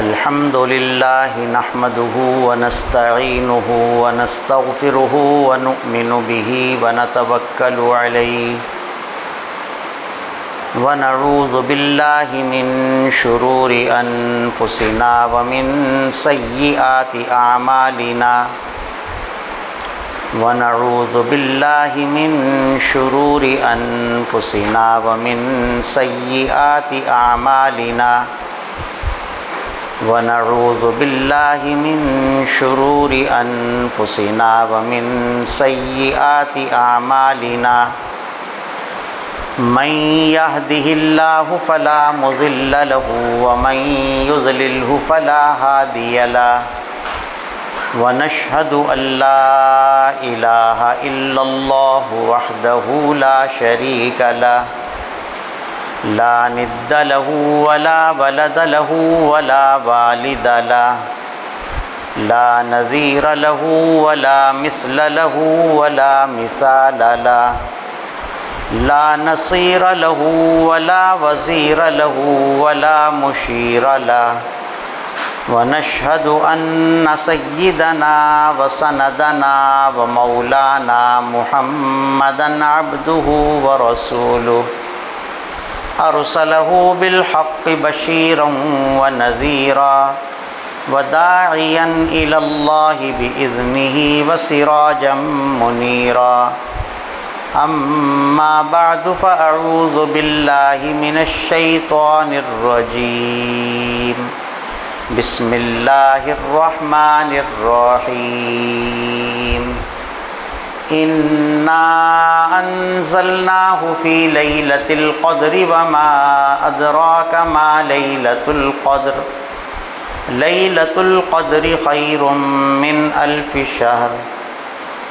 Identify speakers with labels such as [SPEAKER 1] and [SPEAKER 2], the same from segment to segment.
[SPEAKER 1] الحمد لله نحمده ونستعينه ونستغفره ونؤمن به ونتوكل عليه ونعوذ بالله من شرور أنفسنا ومن سيئات أعمالنا ونعوذ بالله من شرور أنفسنا ومن سيئات أعمالنا ونعوذ بالله من شرور أنفسنا ومن سيئات أعمالنا من يهده الله فلا مضل له ومن يضلله فلا هادي له ونشهد أن لا إله إلا الله وحده لا شريك له لا ند له ولا ولد له ولا والد له لا نظير له ولا مثل له ولا مثال له لا نصير له ولا وزير له ولا مشير له ونشهد أن سيدنا وسندنا ومولانا محمدًا عبده ورسوله أرسله بالحق بشيرا ونذيرا وداعيا إلى الله بإذنه وسراجا منيرا أما بعد فأعوذ بالله من الشيطان الرجيم بسم الله الرحمن الرحيم إنا أنزلناه في ليلة القدر وما أدراك ما ليلة القدر ليلة القدر خير من ألف شهر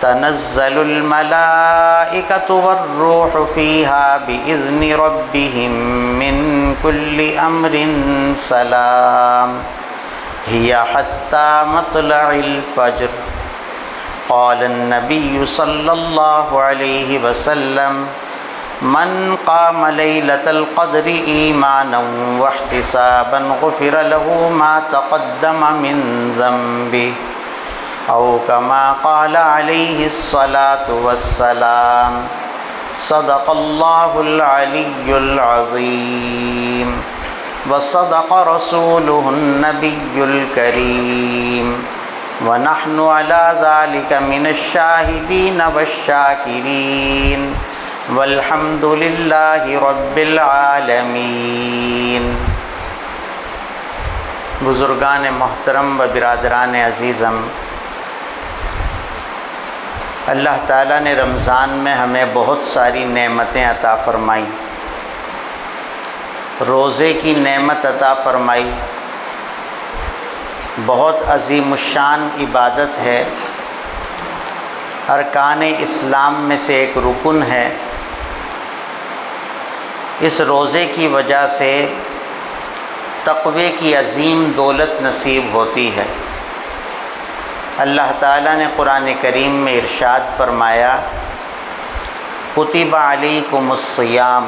[SPEAKER 1] تنزل الملائكة والروح فيها بإذن ربهم من كل أمر سلام هي حتى مطلع الفجر قال النبي صلى الله عليه وسلم من قام ليلة القدر إيمانا واحتسابا غفر له ما تقدم من ذنبه أو كما قال عليه الصلاة والسلام صدق الله العلي العظيم وصدق رسوله النبي الكريم ونحن على ذلك من الشاهدين والشاكرين والحمد لله رب العالمین۔ بزرگان محترم و برادران عزیزم، اللہ تعالیٰ نے رمضان میں ہمیں بہت ساری نعمتیں عطا فرمائی، روزے کی نعمت عطا فرمائی، بہت عظیم الشان عبادت ہے، ارکان اسلام میں سے ایک رکن ہے۔ اس روزے کی وجہ سے تقوی کی عظیم دولت نصیب ہوتی ہے۔ اللہ تعالیٰ نے قرآن کریم میں ارشاد فرمایا، کتب علیکم الصیام،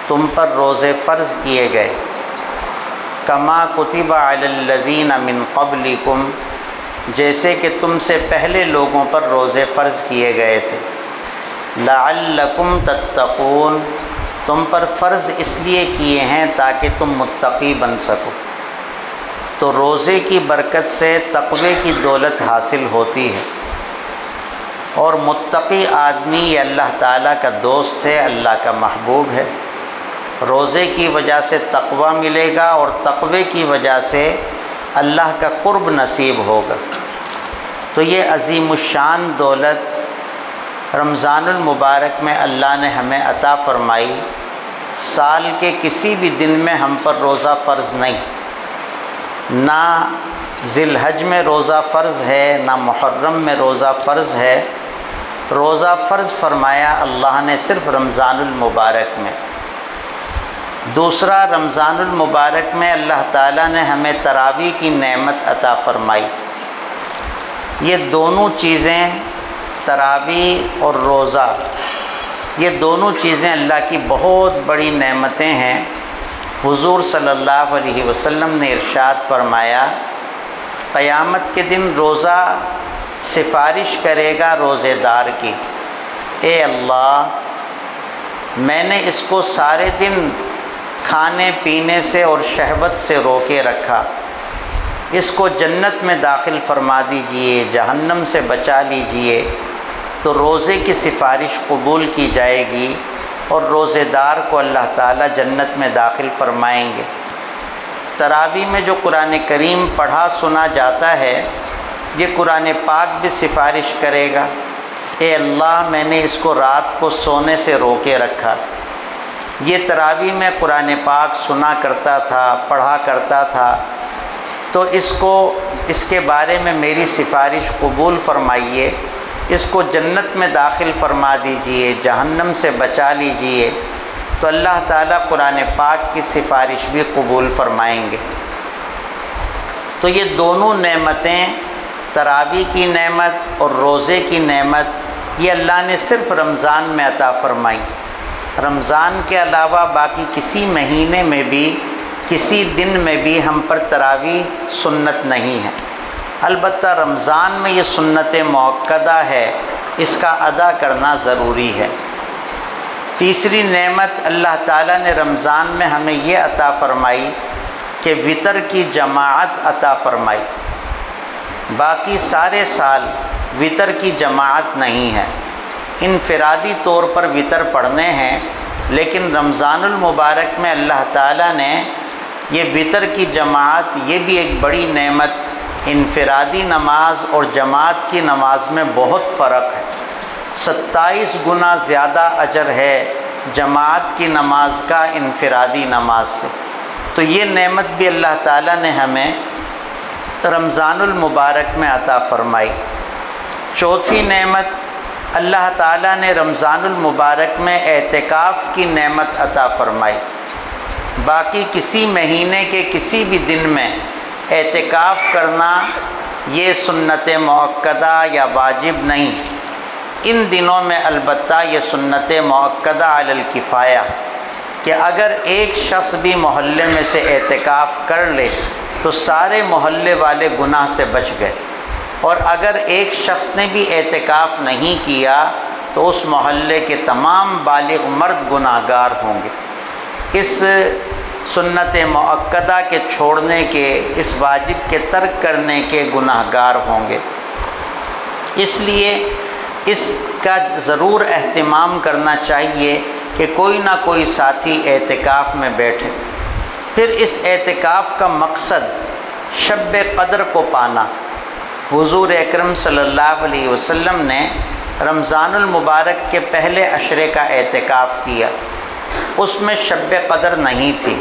[SPEAKER 1] تم پر روزے فرض کیے گئے، کما کتب علی الذین من قبلکم، جیسے کہ تم سے پہلے لوگوں پر روزے فرض کیے گئے تھے، لعلکم تتقون، تم پر فرض اس لیے کیے ہیں تاکہ تم متقی بن سکو۔ تو روزے کی برکت سے تقوی کی دولت حاصل ہوتی ہے، اور متقی آدمی یہ اللہ تعالیٰ کا دوست ہے، اللہ کا محبوب ہے۔ روزے کی وجہ سے تقوی ملے گا، اور تقوی کی وجہ سے اللہ کا قرب نصیب ہوگا۔ تو یہ عظیم الشان دولت رمضان المبارک میں اللہ نے ہمیں عطا فرمائی۔ سال کے کسی بھی دن میں ہم پر روزہ فرض نہیں، نہ ذی الحج میں روزہ فرض ہے، نہ محرم میں روزہ فرض ہے۔ روزہ فرض فرمایا اللہ نے صرف رمضان المبارک میں۔ دوسرا، رمضان المبارک میں اللہ تعالیٰ نے ہمیں تراویح کی نعمت عطا فرمائی۔ یہ دونوں چیزیں، تراویح اور روزہ، یہ دونوں چیزیں اللہ کی بہت بڑی نعمتیں ہیں، حضور صلی اللہ علیہ وسلم نے ارشاد فرمایا، قیامت کے دن روزہ سفارش کرے گا روزے دار کی، اے اللہ میں نے اس کو سارے دن کھانے پینے سے اور شہوت سے روکے رکھا، اس کو جنت میں داخل فرما دیجئے، جہنم سے بچا لیجئے، تو روزے کی سفارش قبول کی جائے گی اور روزے دار کو اللہ تعالیٰ جنت میں داخل فرمائیں گے۔ تراویح میں جو قرآن کریم پڑھا سنا جاتا ہے، یہ قرآن پاک بھی سفارش کرے گا، اے اللہ میں نے اس کو رات کو سونے سے روکے رکھا، یہ تراویح میں قرآن پاک سنا کرتا تھا، پڑھا کرتا تھا، تو اس کے بارے میں میری سفارش قبول فرمائیے، اس کو جنت میں داخل فرما دیجئے، جہنم سے بچا لیجئے، تو اللہ تعالیٰ قرآن پاک کی سفارش بھی قبول فرمائیں گے۔ تو یہ دونوں نعمتیں، تراویح کی نعمت اور روزے کی نعمت، یہ اللہ نے صرف رمضان میں عطا فرمائی۔ رمضان کے علاوہ باقی کسی مہینے میں بھی، کسی دن میں بھی ہم پر تراویح سنت نہیں ہے، البتہ رمضان میں یہ سنت مؤکدہ ہے، اس کا ادا کرنا ضروری ہے۔ تیسری نعمت اللہ تعالیٰ نے رمضان میں ہمیں یہ عطا فرمائی کہ وطر کی جماعت عطا فرمائی۔ باقی سارے سال وطر کی جماعت نہیں ہے، انفرادی طور پر وطر پڑھنے ہیں، لیکن رمضان المبارک میں اللہ تعالیٰ نے یہ وطر کی جماعت، یہ بھی ایک بڑی نعمت۔ انفرادی نماز اور جماعت کی نماز میں بہت فرق ہے، 27 گنا زیادہ اجر ہے جماعت کی نماز کا انفرادی نماز سے۔ تو یہ نعمت بھی اللہ تعالیٰ نے ہمیں رمضان المبارک میں عطا فرمائی۔ چوتھی نعمت، اللہ تعالیٰ نے رمضان المبارک میں اعتکاف کی نعمت عطا فرمائی۔ باقی کسی مہینے کے کسی بھی دن میں اعتکاف کرنا یہ سنت مؤکدہ یا واجب نہیں، ان دنوں میں البتہ یہ سنت مؤکدہ علی الکفایہ، کہ اگر ایک شخص بھی محلے میں سے اعتکاف کر لے تو سارے محلے والے گناہ سے بچ گئے، اور اگر ایک شخص نے بھی اعتکاف نہیں کیا تو اس محلے کے تمام بالغ مرد گناہ گار ہوں گے۔ اس سنت مؤکدہ کے چھوڑنے کے، اس واجب کے ترک کرنے کے گناہ گار ہوں گے، اس لیے اس کا ضرور اہتمام کرنا چاہیے کہ کوئی نہ کوئی ساتھی اعتکاف میں بیٹھے۔ پھر اس اعتکاف کا مقصد شب قدر کو پانا۔ حضور اکرم صلی اللہ علیہ وسلم نے رمضان المبارک کے پہلے عشرے کا اعتکاف کیا، اس میں شب قدر نہیں تھی،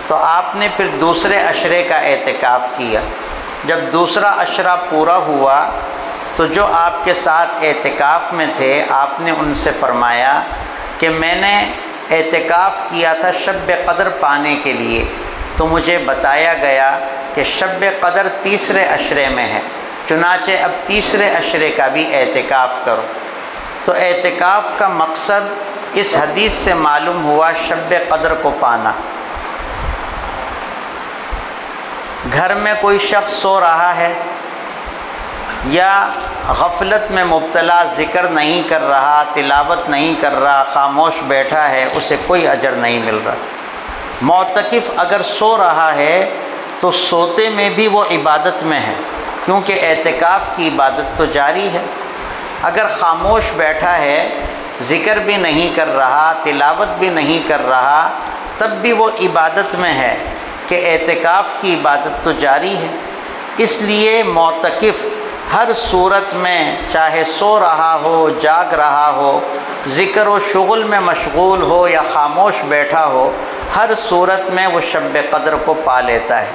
[SPEAKER 1] تو آپ نے پھر دوسرے عشرے کا اعتکاف کیا۔ جب دوسرا عشرہ پورا ہوا تو جو آپ کے ساتھ اعتکاف میں تھے، آپ نے ان سے فرمایا کہ میں نے اعتکاف کیا تھا شب قدر پانے کے لیے، تو مجھے بتایا گیا کہ شب قدر تیسرے عشرے میں ہے، چنانچہ اب تیسرے عشرے کا بھی اعتکاف کرو۔ تو اعتکاف کا مقصد اس حدیث سے معلوم ہوا شب قدر کو پانا۔ گھر میں کوئی شخص سو رہا ہے یا غفلت میں مبتلا، ذکر نہیں کر رہا، تلاوت نہیں کر رہا، خاموش بیٹھا ہے، اسے کوئی اجر نہیں مل رہا۔ معتکف اگر سو رہا ہے تو سوتے میں بھی وہ عبادت میں ہے، کیونکہ اعتکاف کی عبادت تو جاری ہے۔ اگر خاموش بیٹھا ہے، ذکر بھی نہیں کر رہا، تلاوت بھی نہیں کر رہا، تب بھی وہ عبادت میں ہے کہ اعتکاف کی عبادت تو جاری ہے۔ اس لیے معتکف ہر صورت میں، چاہے سو رہا ہو، جاگ رہا ہو، ذکر و شغل میں مشغول ہو یا خاموش بیٹھا ہو، ہر صورت میں وہ شب قدر کو پا لیتا ہے۔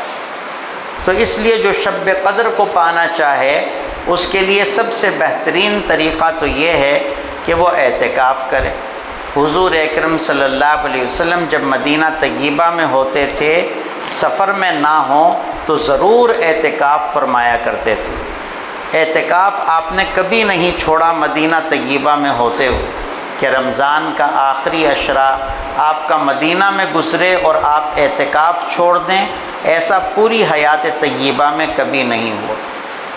[SPEAKER 1] تو اس لیے جو شب قدر کو پانا چاہے، اس کے لیے سب سے بہترین طریقہ تو یہ ہے کہ وہ اعتکاف کرے۔ حضور اکرم صلی اللہ علیہ وسلم جب مدینہ طیبہ میں ہوتے تھے، سفر میں نہ ہوں تو ضرور اعتکاف فرمایا کرتے تھے۔ اعتکاف آپ نے کبھی نہیں چھوڑا مدینہ طیبہ میں ہوتے ہوئے، کہ رمضان کا آخری عشرہ آپ کا مدینہ میں گزرے اور آپ اعتکاف چھوڑ دیں، ایسا پوری حیات طیبہ میں کبھی نہیں ہوا،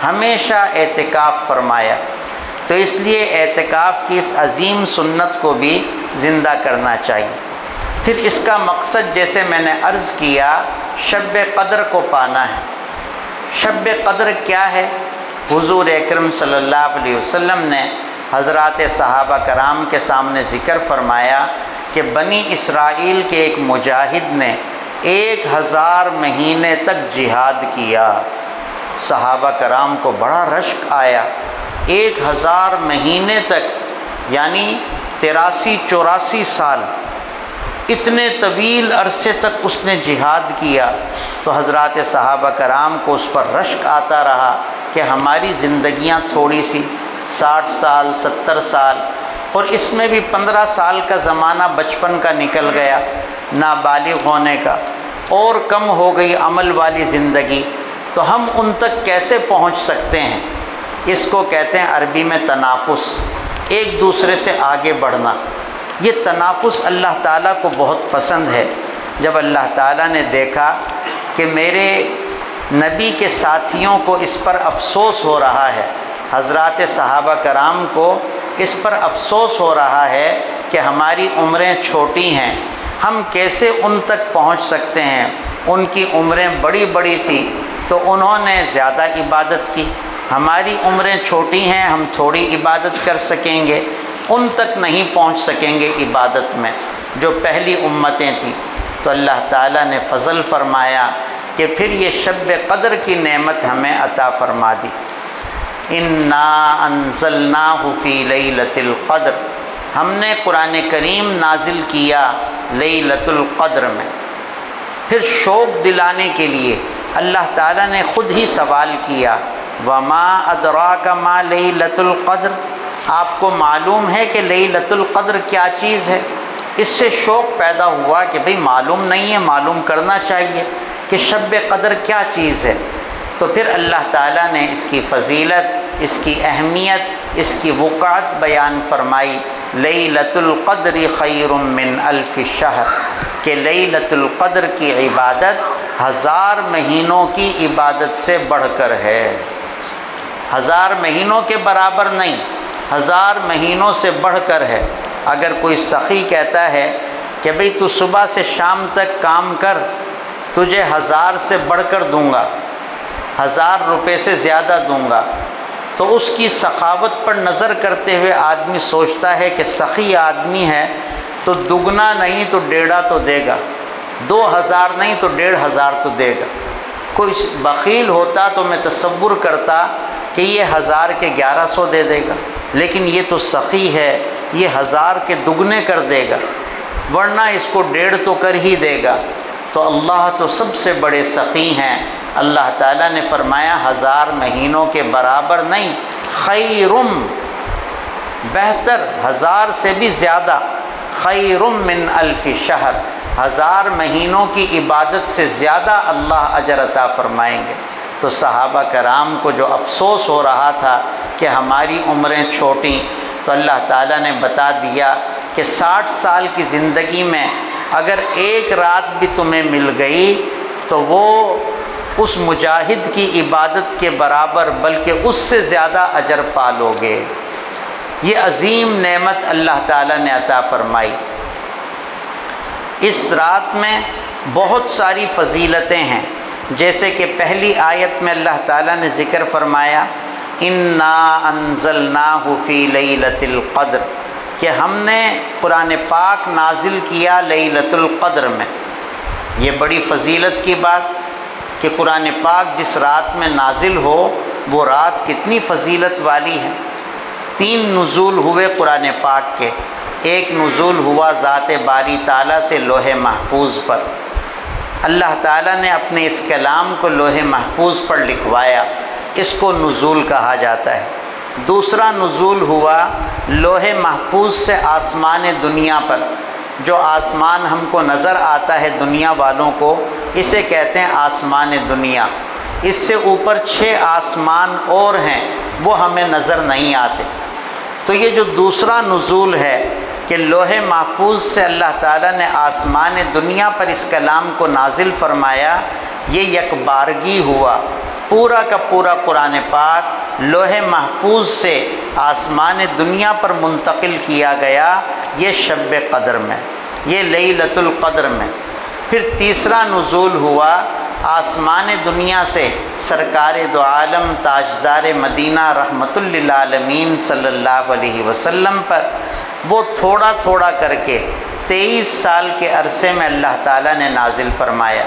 [SPEAKER 1] ہمیشہ اعتکاف فرمایا۔ تو اس لیے اعتکاف کی اس عظیم سنت کو بھی زندہ کرنا چاہیے۔ پھر اس کا مقصد جیسے میں نے عرض کیا شب قدر کو پانا ہے۔ شب قدر کیا ہے؟ حضور اکرم صلی اللہ علیہ وسلم نے حضرات صحابہ کرام کے سامنے ذکر فرمایا کہ بنی اسرائیل کے ایک مجاہد نے 1000 مہینے تک جہاد کیا۔ صحابہ کرام کو بڑا رشک آیا، 1000 مہینے تک یعنی 83-84 سال، اتنے طویل عرصے تک اس نے جہاد کیا۔ تو حضرات صحابہ کرام کو اس پر رشک آتا رہا کہ ہماری زندگیاں تھوڑی سی 60 سال 70 سال، اور اس میں بھی 15 سال کا زمانہ بچپن کا نکل گیا، نابالغ ہونے کا، اور کم ہو گئی عمل والی زندگی، تو ہم ان تک کیسے پہنچ سکتے ہیں؟ اس کو کہتے ہیں عربی میں تنافس، ایک دوسرے سے آگے بڑھنا۔ یہ تنافس اللہ تعالیٰ کو بہت پسند ہے۔ جب اللہ تعالیٰ نے دیکھا کہ میرے نبی کے ساتھیوں کو اس پر افسوس ہو رہا ہے، حضرات صحابہ کرام کو اس پر افسوس ہو رہا ہے کہ ہماری عمریں چھوٹی ہیں، ہم کیسے ان تک پہنچ سکتے ہیں؟ ان کی عمریں بڑی بڑی تھیں تو انہوں نے زیادہ عبادت کی، ہماری عمریں چھوٹی ہیں، ہم تھوڑی عبادت کر سکیں گے، ان تک نہیں پہنچ سکیں گے عبادت میں جو پہلی امتیں تھیں۔ تو اللہ تعالیٰ نے فضل فرمایا کہ پھر یہ شب قدر کی نعمت ہمیں عطا فرما دی۔ انا انزلناہ فی لیلۃ القدر، ہم نے قرآن کریم نازل کیا لیلۃ القدر میں۔ پھر شوق دلانے کے لیے اللہ تعالیٰ نے خود ہی سوال کیا وما ادراک ما لیلۃ القدر، آپ کو معلوم ہے کہ لیلۃ القدر کیا چیز ہے؟ اس سے شوق پیدا ہوا کہ بھئی معلوم نہیں ہے، معلوم کرنا چاہیے کہ شب قدر کیا چیز ہے۔ تو پھر اللہ تعالیٰ نے اس کی فضیلت، اس کی اہمیت، اس کی وقعت بیان فرمائی، لیلۃ القدر خیر من الف شہر، کہ لیلۃ القدر کی عبادت 1000 مہینوں کی عبادت سے بڑھ کر ہے۔ 1000 مہینوں کے برابر نہیں، 1000 مہینوں سے بڑھ کر ہے۔ اگر کوئی سخی کہتا ہے کہ بھئی تو صبح سے شام تک کام کر، تجھے 1000 سے بڑھ کر دوں گا، 1000 روپے سے زیادہ دوں گا، تو اس کی سخاوت پر نظر کرتے ہوئے آدمی سوچتا ہے کہ سخی آدمی ہے تو دگنا نہیں تو 1.5 تو دے گا، 2000 نہیں تو 1500 تو دے گا۔ کوئی بخیل ہوتا تو میں تصور کرتا کہ یہ 1000 کے 1100 دے دے گا، لیکن یہ تو سخی ہے، یہ 1000 کے دگنے کر دے گا، ورنہ اس کو 1.5 تو کر ہی دے گا۔ تو اللہ تو سب سے بڑے سخی ہیں۔ اللہ تعالیٰ نے فرمایا 1000 مہینوں کے برابر نہیں، خیرم، بہتر، 1000 سے بھی زیادہ، خیرم من الف شہر، 1000 مہینوں کی عبادت سے زیادہ اللہ اجر عطا فرمائیں گے۔ تو صحابہ کرام کو جو افسوس ہو رہا تھا کہ ہماری عمریں چھوٹی، تو اللہ تعالیٰ نے بتا دیا کہ 60 سال کی زندگی میں اگر ایک رات بھی تمہیں مل گئی تو وہ اس مجاہد کی عبادت کے برابر بلکہ اس سے زیادہ اجر پالو گے۔ یہ عظیم نعمت اللہ تعالیٰ نے عطا فرمائی۔ اس رات میں بہت ساری فضیلتیں ہیں، جیسے کہ پہلی آیت میں اللہ تعالیٰ نے ذکر فرمایا انا انزلناہ فی لیلۃ القدر، کہ ہم نے قرآن پاک نازل کیا لیلۃ القدر میں۔ یہ بڑی فضیلت کی بات کہ قرآن پاک جس رات میں نازل ہو وہ رات کتنی فضیلت والی ہے۔ 3 نزول ہوئے قرآن پاک کے۔ ایک نزول ہوا ذات باری تعالیٰ سے لوح محفوظ پر، اللہ تعالیٰ نے اپنے اس کلام کو لوح محفوظ پر لکھوایا، اس کو نزول کہا جاتا ہے۔ دوسرا نزول ہوا لوح محفوظ سے آسمان دنیا پر، جو آسمان ہم کو نظر آتا ہے دنیا والوں کو، اسے کہتے ہیں آسمان دنیا۔ اس سے اوپر 6 آسمان اور ہیں، وہ ہمیں نظر نہیں آتے۔ تو یہ جو دوسرا نزول ہے کہ لوح محفوظ سے اللہ تعالیٰ نے آسمان دنیا پر اس کلام کو نازل فرمایا، یہ یک بارگی ہوا۔ پورا کا پورا قرآن پاک لوح محفوظ سے آسمان دنیا پر منتقل کیا گیا، یہ شب قدر میں، یہ لیلۃ القدر میں۔ پھر تیسرا نزول ہوا آسمان دنیا سے سرکار دو عالم تاجدار مدینہ رحمت للعالمین صلی اللہ علیہ وسلم پر۔ وہ تھوڑا تھوڑا کر کے 23 سال کے عرصے میں اللہ تعالیٰ نے نازل فرمایا،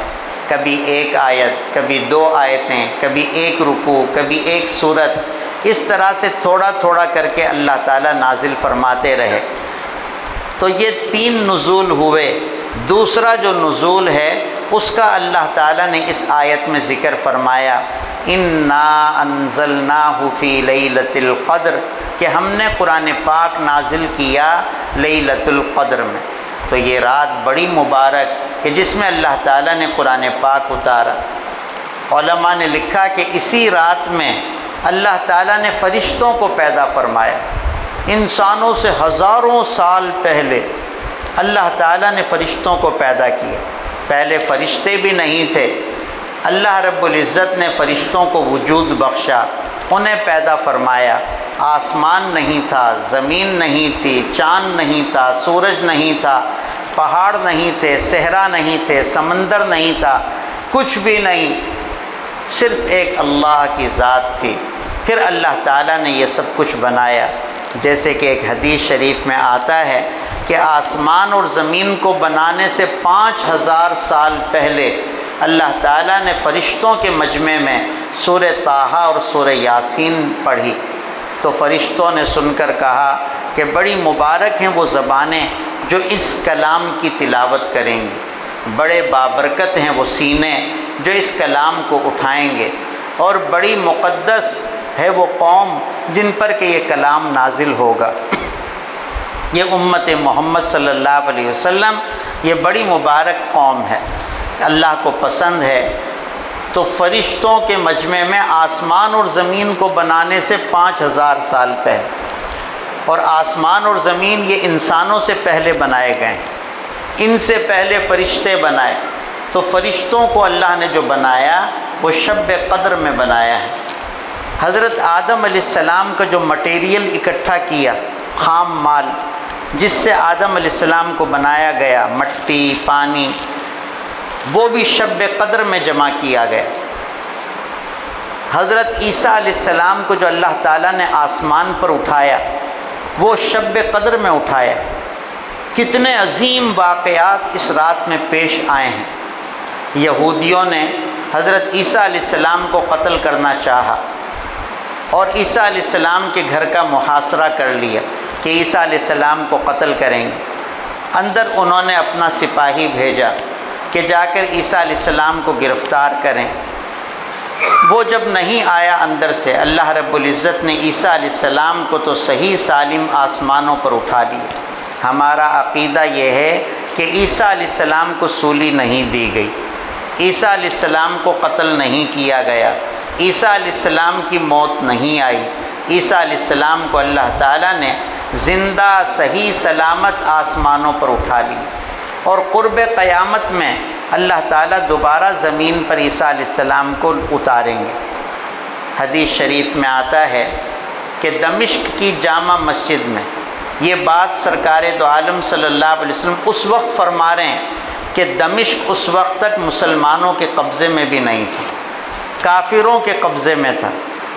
[SPEAKER 1] کبھی ایک آیت، کبھی 2 آیتیں، کبھی ایک رکوع، کبھی ایک سورت، اس طرح سے تھوڑا تھوڑا کر کے اللہ تعالیٰ نازل فرماتے رہے۔ تو یہ 3 نزول ہوئے۔ دوسرا جو نزول ہے اس کا اللہ تعالیٰ نے اس آیت میں ذکر فرمایا، انا انزلناہ فی لیلۃ القدر، کہ ہم نے قرآن پاک نازل کیا لیلۃ القدر میں۔ تو یہ رات بڑی مبارک کہ جس میں اللہ تعالیٰ نے قرآن پاک اتارا۔ علماء نے لکھا کہ اسی رات میں اللہ تعالیٰ نے فرشتوں کو پیدا فرمایا۔ انسانوں سے ہزاروں سال پہلے اللہ تعالیٰ نے فرشتوں کو پیدا کیا۔ پہلے فرشتے بھی نہیں تھے، اللہ رب العزت نے فرشتوں کو وجود بخشا، انہیں پیدا فرمایا۔ آسمان نہیں تھا، زمین نہیں تھی، چاند نہیں تھا، سورج نہیں تھا، پہاڑ نہیں تھے، صحرا نہیں تھے، سمندر نہیں تھا، کچھ بھی نہیں، صرف ایک اللہ کی ذات تھی۔ پھر اللہ تعالیٰ نے یہ سب کچھ بنایا، جیسے کہ ایک حدیث شریف میں آتا ہے کہ آسمان اور زمین کو بنانے سے 5000 سال پہلے اللہ تعالیٰ نے فرشتوں کے مجمع میں سورہ طٰہٰ اور سورہ یاسین پڑھی، تو فرشتوں نے سن کر کہا کہ بڑی مبارک ہیں وہ زبانیں جو اس کلام کی تلاوت کریں گی، بڑے بابرکت ہیں وہ سینے جو اس کلام کو اٹھائیں گے، اور بڑی مقدس ہے وہ قوم جن پر کہ یہ کلام نازل ہوگا۔ یہ امت محمد صلی اللہ علیہ وسلم یہ بڑی مبارک قوم ہے، اللہ کو پسند ہے۔ تو فرشتوں کے مجمع میں آسمان اور زمین کو بنانے سے 5000 سال پہلے، اور آسمان اور زمین یہ انسانوں سے پہلے بنائے گئے ہیں، ان سے پہلے فرشتے بنائے۔ تو فرشتوں کو اللہ نے جو بنایا وہ شب قدر میں بنایا ہے۔ حضرت آدم علیہ السلام کا جو مٹیریل اکٹھا کیا، خام مال جس سے آدم علیہ السلام کو بنایا گیا، مٹی، پانی، وہ بھی شب قدر میں جمع کیا گیا۔ حضرت عیسیٰ علیہ السلام کو جو اللہ تعالیٰ نے آسمان پر اٹھایا، وہ شب قدر میں اٹھایا۔ کتنے عظیم واقعات اس رات میں پیش آئے ہیں۔ یہودیوں نے حضرت عیسیٰ علیہ السلام کو قتل کرنا چاہا، اور عیسیٰ علیہ السلام کے گھر کا محاصرہ کر لیا کہ عیسیٰ علیہ السلام کو قتل کریں گے۔ اندر انہوں نے اپنا سپاہی بھیجا کہ جا کر عیسیٰ علیہ السلام کو گرفتار کریں۔ وہ جب نہیں آیا اندر سے، اللہ رب العزت نے عیسیٰ علیہ السلام کو تو صحیح سالم آسمانوں پر اٹھا لیا۔ ہمارا عقیدہ یہ ہے کہ عیسیٰ علیہ السلام کو سولی نہیں دی گئی، عیسیٰ علیہ السلام کو قتل نہیں کیا گیا، عیسیٰ علیہ السلام کی موت نہیں آئی۔ عیسیٰ علیہ السلام کو اللہ تعالیٰ نے زندہ صحیح سلامت آسمانوں پر اٹھا لی، اور قرب قیامت میں اللہ تعالیٰ دوبارہ زمین پر عیسیٰ علیہ السلام کو اتاریں گے۔ حدیث شریف میں آتا ہے کہ دمشق کی جامع مسجد میں یہ بات سرکار دو عالم صلی اللہ علیہ وسلم اس وقت فرما رہے ہیں کہ دمشق اس وقت تک مسلمانوں کے قبضے میں بھی نہیں تھا، کافروں کے قبضے میں تھا،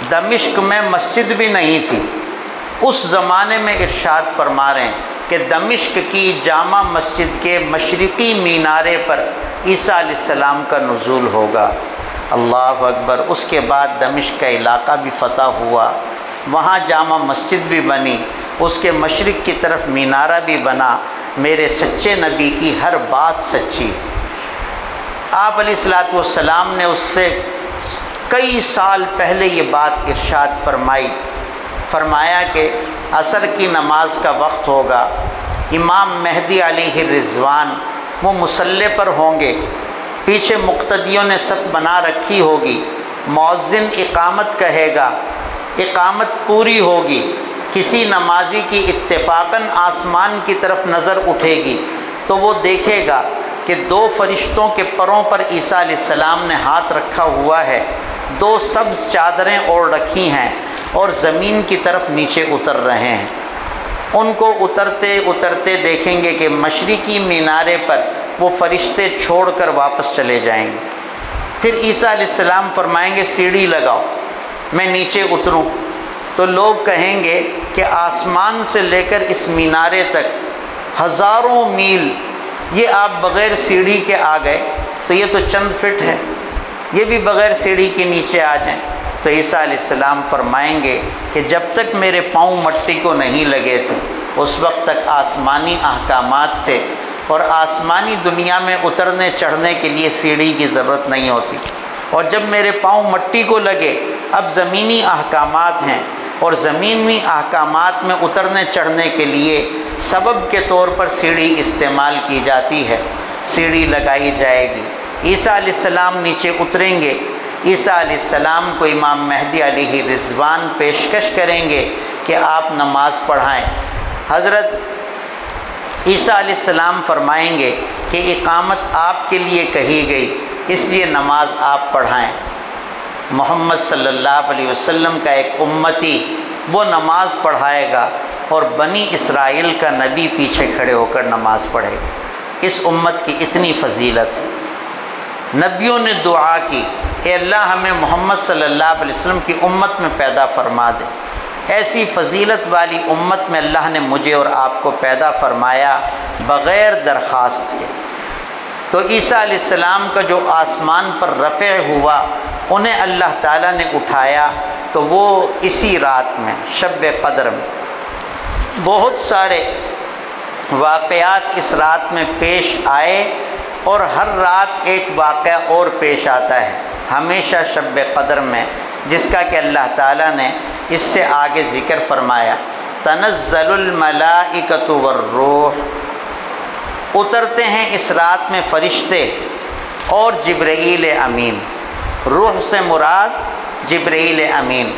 [SPEAKER 1] دمشق میں مسجد بھی نہیں تھی۔ اس زمانے میں ارشاد فرما رہے ہیں کہ دمشق کی جامع مسجد کے مشرقی مینارے پر عیسیٰ علیہ السلام کا نزول ہوگا۔ اللہ اکبر۔ اس کے بعد دمشق کا علاقہ بھی فتح ہوا، وہاں جامع مسجد بھی بنی، اس کے مشرق کی طرف مینارہ بھی بنا۔ میرے سچے نبی کی ہر بات سچی ہے۔ آپ علیہ الصلوۃ والسلام نے اس سے کئی سال پہلے یہ بات ارشاد فرمایا کہ عصر کی نماز کا وقت ہوگا، امام مہدی علیہ الرضوان وہ مصلی پر ہوں گے، پیچھے مقتدیوں نے صف بنا رکھی ہوگی، مؤذن اقامت کہے گا، اقامت پوری ہوگی، کسی نمازی کی اتفاقاً آسمان کی طرف نظر اٹھے گی تو وہ دیکھے گا کہ 2 فرشتوں کے پروں پر عیسیٰ علیہ السلام نے ہاتھ رکھا ہوا ہے، 2 سبز چادریں اوڑھ رکھی ہیں اور زمین کی طرف نیچے اتر رہے ہیں۔ ان کو اترتے اترتے دیکھیں گے کہ مشرقی مینارے پر وہ فرشتے چھوڑ کر واپس چلے جائیں گے۔ پھر عیسیٰ علیہ السلام فرمائیں گے سیڑھی لگاؤ میں نیچے اتروں، تو لوگ کہیں گے کہ آسمان سے لے کر اس مینارے تک ہزاروں میل یہ آپ بغیر سیڑھی کے آ گئے، تو یہ تو چند فٹ ہے، یہ بھی بغیر سیڑھی کے نیچے آ جائیں۔ تو عیسیٰ علیہ السلام فرمائیں گے کہ جب تک میرے پاؤں مٹی کو نہیں لگے تھے اس وقت تک آسمانی احکامات تھے، اور آسمانی دنیا میں اترنے چڑھنے کے لیے سیڑھی کی ضرورت نہیں ہوتی، اور جب میرے پاؤں مٹی کو لگے اب زمینی احکامات ہیں، اور زمینی احکامات میں اترنے چڑھنے کے لیے سبب کے طور پر سیڑھی استعمال کی جاتی ہے، سیڑھی لگائی جائے گی۔ عیسیٰ علیہ السلام نیچے اتریں گے، عیسیٰ علیہ السلام کو امام مہدی علیہ رضوان پیشکش کریں گے کہ آپ نماز پڑھائیں۔ حضرت عیسیٰ علیہ السلام فرمائیں گے کہ اقامت آپ کے لیے کہی گئی، اس لیے نماز آپ پڑھائیں۔ محمد صلی اللہ علیہ وسلم کا ایک امتی وہ نماز پڑھائے گا، اور بنی اسرائیل کا نبی پیچھے کھڑے ہو کر نماز پڑھے گا۔ اس امت کی اتنی فضیلت ہے۔ نبیوں نے دعا کی، اے اللہ ہمیں محمد صلی اللہ علیہ وسلم کی امت میں پیدا فرما دے۔ ایسی فضیلت والی امت میں اللہ نے مجھے اور آپ کو پیدا فرمایا بغیر درخواست کے۔ تو عیسیٰ علیہ السلام کا جو آسمان پر رفع ہوا، انہیں اللہ تعالیٰ نے اٹھایا، تو وہ اسی رات میں شب قدر میں بہت سارے واقعات اس رات میں پیش آئے، اور ہر رات ایک واقعہ اور پیش آتا ہے ہمیشہ شب قدر میں، جس کا کہ اللہ تعالیٰ نے اس سے آگے ذکر فرمایا، تنزل الملائکۃ والروح، اترتے ہیں اس رات میں فرشتے اور جبرائیل امین۔ روح سے مراد جبرائیل امین۔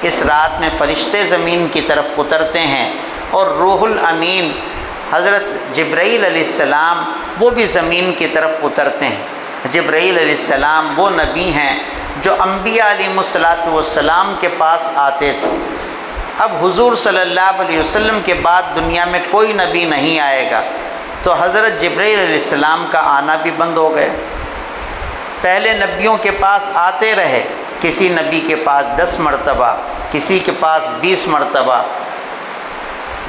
[SPEAKER 1] اس رات میں فرشتے زمین کی طرف اترتے ہیں، اور روح الامین حضرت جبرائیل علیہ السلام وہ بھی زمین کی طرف اترتے ہیں۔ جبرائیل علیہ السلام وہ نبی ہیں جو انبیاء علیہم السلام کے پاس آتے تھے۔ اب حضور صلی اللہ علیہ وسلم کے بعد دنیا میں کوئی نبی نہیں آئے گا، تو حضرت جبرائیل علیہ السلام کا آنا بھی بند ہو گئے۔ پہلے نبیوں کے پاس آتے رہے، کسی نبی کے پاس 10 مرتبہ، کسی کے پاس 20 مرتبہ،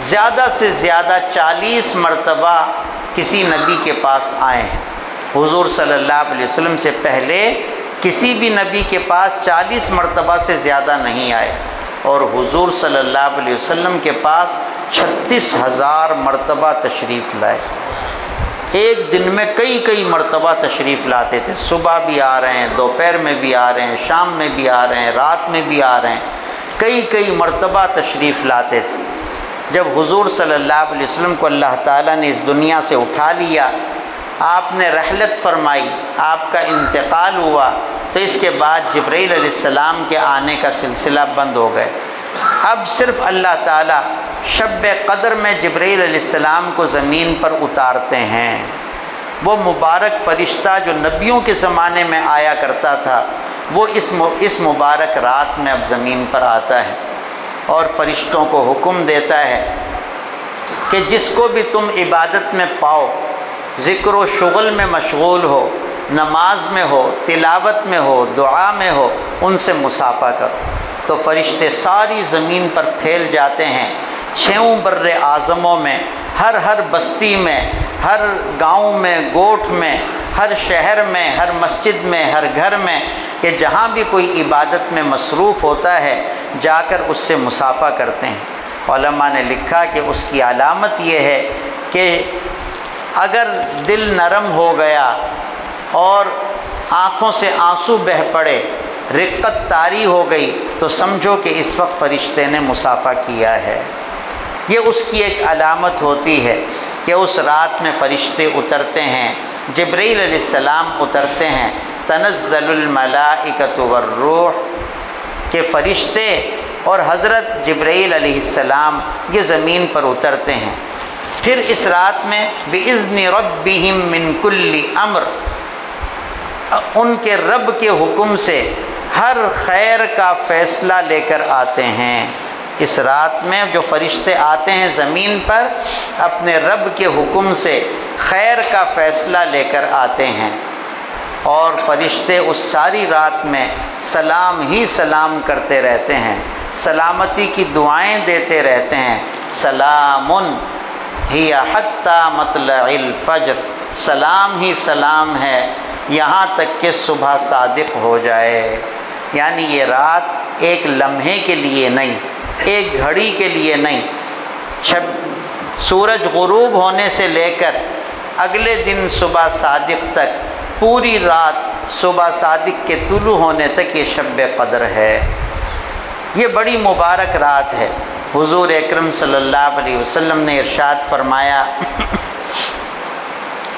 [SPEAKER 1] زیادہ سے زیادہ 40 مرتبہ کسی نبی کے پاس آئے ہیں۔ حضور صلی اللہ علیہ وسلم سے پہلے کسی بھی نبی کے پاس 40 مرتبہ سے زیادہ نہیں آئے، اور حضور صلی اللہ علیہ وسلم کے پاس 36,000 مرتبہ تشریف لائے۔ ایک دن میں کئی مرتبہ تشریف لاتے تھے، صبح بھی آ رہے ہیں، دوپہر میں بھی آ رہے ہیں، شام میں بھی آ رہے ہیں، رات میں بھی آ رہے ہیں، کئی مرتبہ تشریف لاتے تھے۔ جب حضور صلی اللہ علیہ وسلم کو اللہ تعالیٰ نے اس دنیا سے اٹھا لیا، آپ نے رحلت فرمائی، آپ کا انتقال ہوا، تو اس کے بعد جبرائیل علیہ السلام کے آنے کا سلسلہ بند ہو گئے۔ اب صرف اللہ تعالیٰ شب قدر میں جبرائیل علیہ السلام کو زمین پر اتارتے ہیں۔ وہ مبارک فرشتہ جو نبیوں کے زمانے میں آیا کرتا تھا، وہ اس مبارک رات میں اب زمین پر آتا ہے، اور فرشتوں کو حکم دیتا ہے کہ جس کو بھی تم عبادت میں پاؤ، ذکر و شغل میں مشغول ہو، نماز میں ہو، تلاوت میں ہو، دعا میں ہو، ان سے مصافحہ کرو۔ تو فرشتے ساری زمین پر پھیل جاتے ہیں، 6 بر اعظموں میں، ہر بستی میں، ہر گاؤں میں، گوٹھ میں، ہر شہر میں، ہر مسجد میں، ہر گھر میں، کہ جہاں بھی کوئی عبادت میں مصروف ہوتا ہے جا کر اس سے مصافحہ کرتے ہیں۔ علماء نے لکھا کہ اس کی علامت یہ ہے کہ اگر دل نرم ہو گیا اور آنکھوں سے آنسو بہہ پڑے، رقت طاری ہو گئی، تو سمجھو کہ اس وقت فرشتے نے مصافحہ کیا ہے۔ یہ اس کی ایک علامت ہوتی ہے کہ اس رات میں فرشتے اترتے ہیں، جبرائیل علیہ السلام اترتے ہیں، تنزل الملائکۃ والروح، کہ فرشتے اور حضرت جبرائیل علیہ السلام یہ زمین پر اترتے ہیں۔ پھر اس رات میں بِإِذْنِ رَبِّهِمْ مِنْ كُلِّ امر، ان کے رب کے حکم سے ہر خیر کا فیصلہ لے کر آتے ہیں۔ اس رات میں جو فرشتے آتے ہیں زمین پر اپنے رب کے حکم سے خیر کا فیصلہ لے کر آتے ہیں، اور فرشتے اس ساری رات میں سلام ہی سلام کرتے رہتے ہیں، سلامتی کی دعائیں دیتے رہتے ہیں۔ سلام ہی حتی مطلع الفجر، سلام ہی سلام ہے یہاں تک کہ صبح صادق ہو جائے۔ یعنی یہ رات ایک لمحے کے لیے نہیں، ایک گھڑی کے لیے نہیں، سورج غروب ہونے سے لے کر اگلے دن صبح صادق تک پوری رات صبح صادق کے طلوع ہونے تک یہ شب قدر ہے۔ یہ بڑی مبارک رات ہے۔ حضور اکرم صلی اللہ علیہ وسلم نے ارشاد فرمایا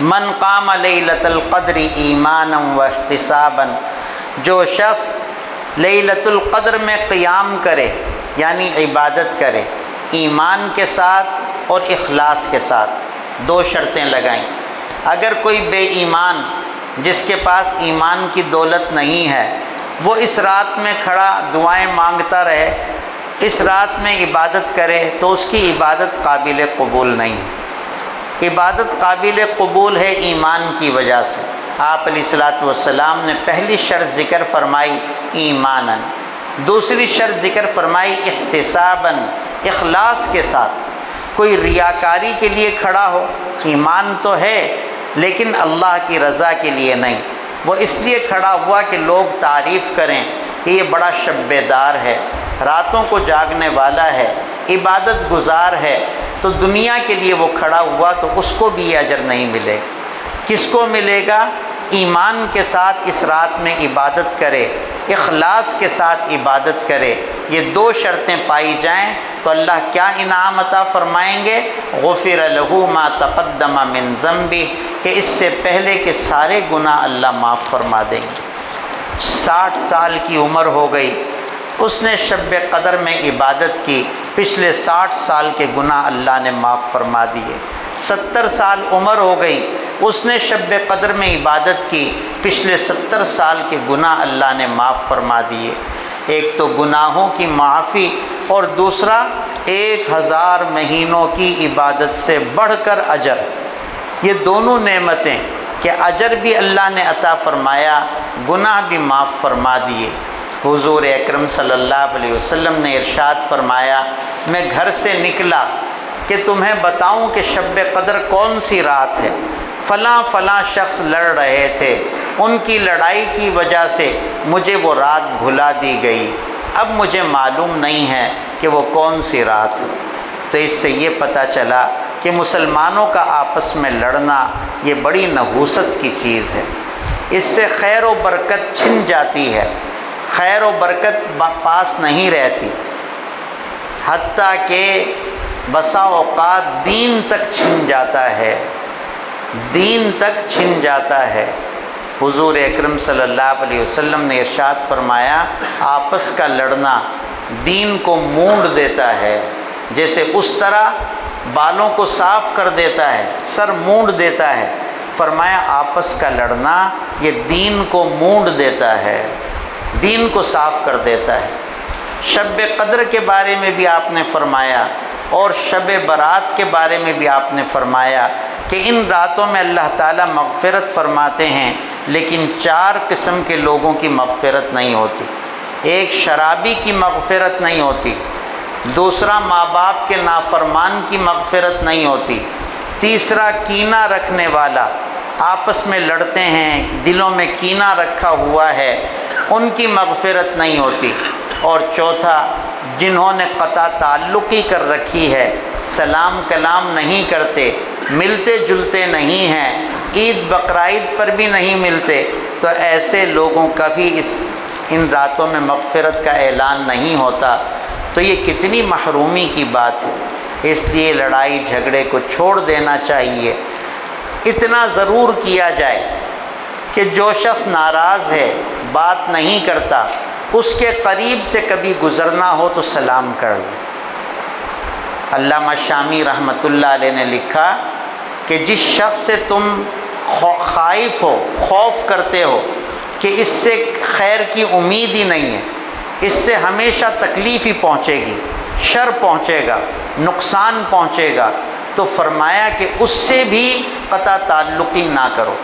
[SPEAKER 1] من قام لیلۃ القدر ایمانا واحتسابا، جو شخص لیلۃ القدر میں قیام کرے یعنی عبادت کرے ایمان کے ساتھ اور اخلاص کے ساتھ، دو شرطیں لگائیں۔ اگر کوئی بے ایمان جس کے پاس ایمان کی دولت نہیں ہے وہ اس رات میں کھڑا دعائیں مانگتا رہے، اس رات میں عبادت کرے تو اس کی عبادت قابل قبول نہیں۔ عبادت قابل قبول ہے ایمان کی وجہ سے۔ آپ علیہ الصلوۃ والسلام نے پہلی شرط ذکر فرمائی ایماناً، دوسری شرط ذکر فرمائی احتساباً، اخلاص کے ساتھ۔ کوئی ریاکاری کے لیے کھڑا ہو، ایمان تو ہے لیکن اللہ کی رضا کے لیے نہیں، وہ اس لیے کھڑا ہوا کہ لوگ تعریف کریں کہ یہ بڑا شب دار ہے، راتوں کو جاگنے والا ہے، عبادت گزار ہے، تو دنیا کے لیے وہ کھڑا ہوا تو اس کو بھی یہ اجر نہیں ملے گا۔ کس کو ملے گا؟ ایمان کے ساتھ اس رات میں عبادت کرے، اخلاص کے ساتھ عبادت کرے، یہ دو شرطیں پائی جائیں تو اللہ کیا انعام عطا فرمائیں گے؟ غفر لہ ما تقدم من ذنبہ، کہ اس سے پہلے کے سارے گناہ اللہ معاف فرما دیں گے۔ 60 سال کی عمر ہو گئی، اس نے شب قدر میں عبادت کی، پچھلے 60 سال کے گناہ اللہ نے معاف فرما دیے۔ 70 سال عمر ہو گئی، اس نے شب قدر میں عبادت کی، پچھلے 70 سال کے گناہ اللہ نے معاف فرما دیے۔ ایک تو گناہوں کی معافی اور دوسرا 1000 مہینوں کی عبادت سے بڑھ کر اجر، یہ دونوں نعمتیں کہ اجر بھی اللہ نے عطا فرمایا، گناہ بھی معاف فرما دیے۔ حضور اکرم صلی اللہ علیہ وسلم نے ارشاد فرمایا میں گھر سے نکلا کہ تمہیں بتاؤں کہ شب قدر کون سی رات ہے، فلاں فلاں شخص لڑ رہے تھے، ان کی لڑائی کی وجہ سے مجھے وہ رات بھلا دی گئی، اب مجھے معلوم نہیں ہے کہ وہ کون سی رات ہے۔ تو اس سے یہ پتہ چلا کہ مسلمانوں کا آپس میں لڑنا یہ بڑی نحوست کی چیز ہے، اس سے خیر و برکت چھن جاتی ہے، خیر و برکت پاس نہیں رہتی، حتیٰ کہ بسا اوقات دین تک چھن جاتا ہے، دین تک چھن جاتا ہے۔ حضور اکرم صلی اللہ علیہ وسلم نے ارشاد فرمایا آپس کا لڑنا دین کو مونڈ دیتا ہے، جیسے اس طرح بالوں کو صاف کر دیتا ہے، سر مونڈ دیتا ہے، فرمایا آپس کا لڑنا یہ دین کو مونڈ دیتا ہے، دین کو صاف کر دیتا ہے۔ شب قدر کے بارے میں بھی آپ نے فرمایا اور شب برات کے بارے میں بھی آپ نے فرمایا کہ ان راتوں میں اللہ تعالیٰ مغفرت فرماتے ہیں، لیکن 4 قسم کے لوگوں کی مغفرت نہیں ہوتی۔ ایک شرابی کی مغفرت نہیں ہوتی، دوسرا ماں باپ کے نافرمان کی مغفرت نہیں ہوتی، تیسرا کینہ رکھنے والا، آپس میں لڑتے ہیں، دلوں میں کینہ رکھا ہوا ہے، ان کی مغفرت نہیں ہوتی، اور چوتھا جنہوں نے قطع تعلقی کر رکھی ہے، سلام کلام نہیں کرتے، ملتے جلتے نہیں ہیں، عید بقرعید پر بھی نہیں ملتے، تو ایسے لوگوں کا بھی ان راتوں میں مغفرت کا اعلان نہیں ہوتا۔ تو یہ کتنی محرومی کی بات ہے، اس لیے لڑائی جھگڑے کو چھوڑ دینا چاہیے۔ اتنا ضرور کیا جائے کہ جو شخص ناراض ہے، بات نہیں کرتا، اس کے قریب سے کبھی گزرنا ہو تو سلام کر لیں۔ علامہ شامی رحمۃ اللہ علیہ نے لکھا کہ جس شخص سے تم خائف ہو، خوف کرتے ہو کہ اس سے خیر کی امید ہی نہیں ہے، اس سے ہمیشہ تکلیف ہی پہنچے گی، شر پہنچے گا، نقصان پہنچے گا، تو فرمایا کہ اس سے بھی قطع تعلقی نہ کرو۔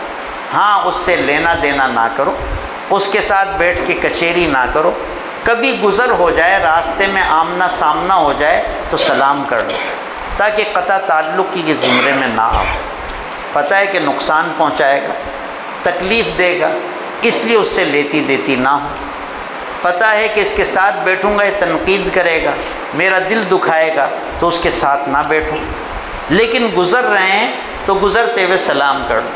[SPEAKER 1] ہاں، اس سے لینا دینا نہ کرو، اس کے ساتھ بیٹھ کے کچہری نہ کرو، کبھی گزر ہو جائے، راستے میں آمنا سامنا ہو جائے تو سلام کر لو، تاکہ قطع تعلقی کے زمرے میں نہ آؤ۔ پتہ ہے کہ نقصان پہنچائے گا، تکلیف دے گا، اس لیے اس سے لیتی دیتی نہ ہو۔ پتہ ہے کہ اس کے ساتھ بیٹھوں گا یہ تنقید کرے گا، میرا دل دکھائے گا، تو اس کے ساتھ نہ بیٹھوں، لیکن گزر رہے ہیں تو گزرتے ہوئے سلام کر لو۔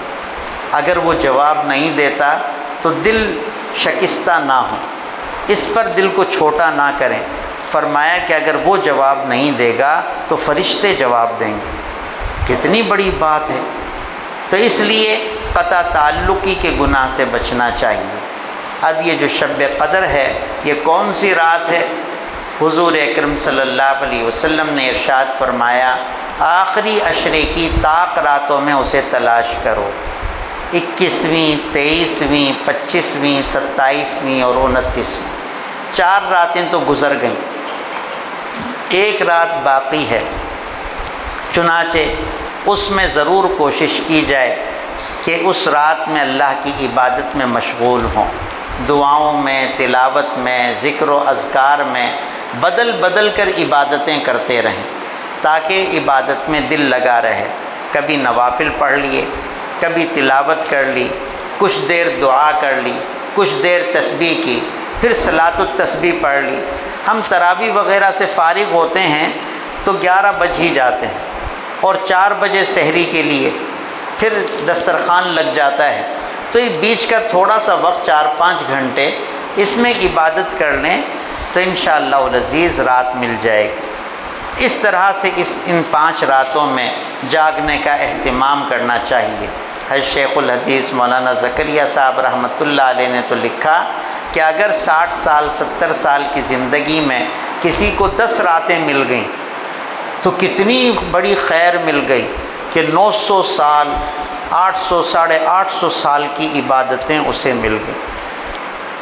[SPEAKER 1] اگر وہ جواب نہیں دیتا تو دل شکستہ نہ ہو، اس پر دل کو چھوٹا نہ کریں۔ فرمایا کہ اگر وہ جواب نہیں دے گا تو فرشتے جواب دیں گے۔ کتنی بڑی بات ہے! تو اس لیے قطع تعلقی کے گناہ سے بچنا چاہیے۔ اب یہ جو شب قدر ہے، یہ کون سی رات ہے؟ حضور اکرم صلی اللہ علیہ وسلم نے ارشاد فرمایا، آخری عشرے کی طاق راتوں میں اسے تلاش کرو۔ 21ویں، 23ویں، 25ویں، 27ویں اور 29ویں، 4 راتیں تو گزر گئیں، ایک رات باقی ہے۔ چنانچہ اس میں ضرور کوشش کی جائے کہ اس رات میں اللہ کی عبادت میں مشغول ہوں، دعاؤں میں، تلاوت میں، ذکر و اذکار میں بدل بدل کر عبادتیں کرتے رہیں، تاکہ عبادت میں دل لگا رہے۔ کبھی نوافل پڑھ لیے، کبھی تلاوت کر لی، کچھ دیر دعا کر لی، کچھ دیر تسبیح کی، پھر صلاۃ التسبیح پڑھ لی۔ ہم تراویح وغیرہ سے فارغ ہوتے ہیں تو 11 بج ہی جاتے ہیں، اور 4 بجے سحری کے لیے پھر دسترخوان لگ جاتا ہے، تو یہ بیچ کا تھوڑا سا وقت 4-5 گھنٹے اس میں عبادت کر لیں تو انشاءاللہ العزیز رات مل جائے گی۔ اس طرح سے ان 5 راتوں میں جاگنے کا اہتمام کرنا چاہیے۔ حضرت شیخ الحدیث مولانا زکریا صاحب رحمۃ اللہ علیہ نے تو لکھا کہ اگر 60 سال 70 سال کی زندگی میں کسی کو 10 راتیں مل گئیں تو کتنی بڑی خیر مل گئی کہ 900 سال 800 850 سال کی عبادتیں اسے مل گئیں،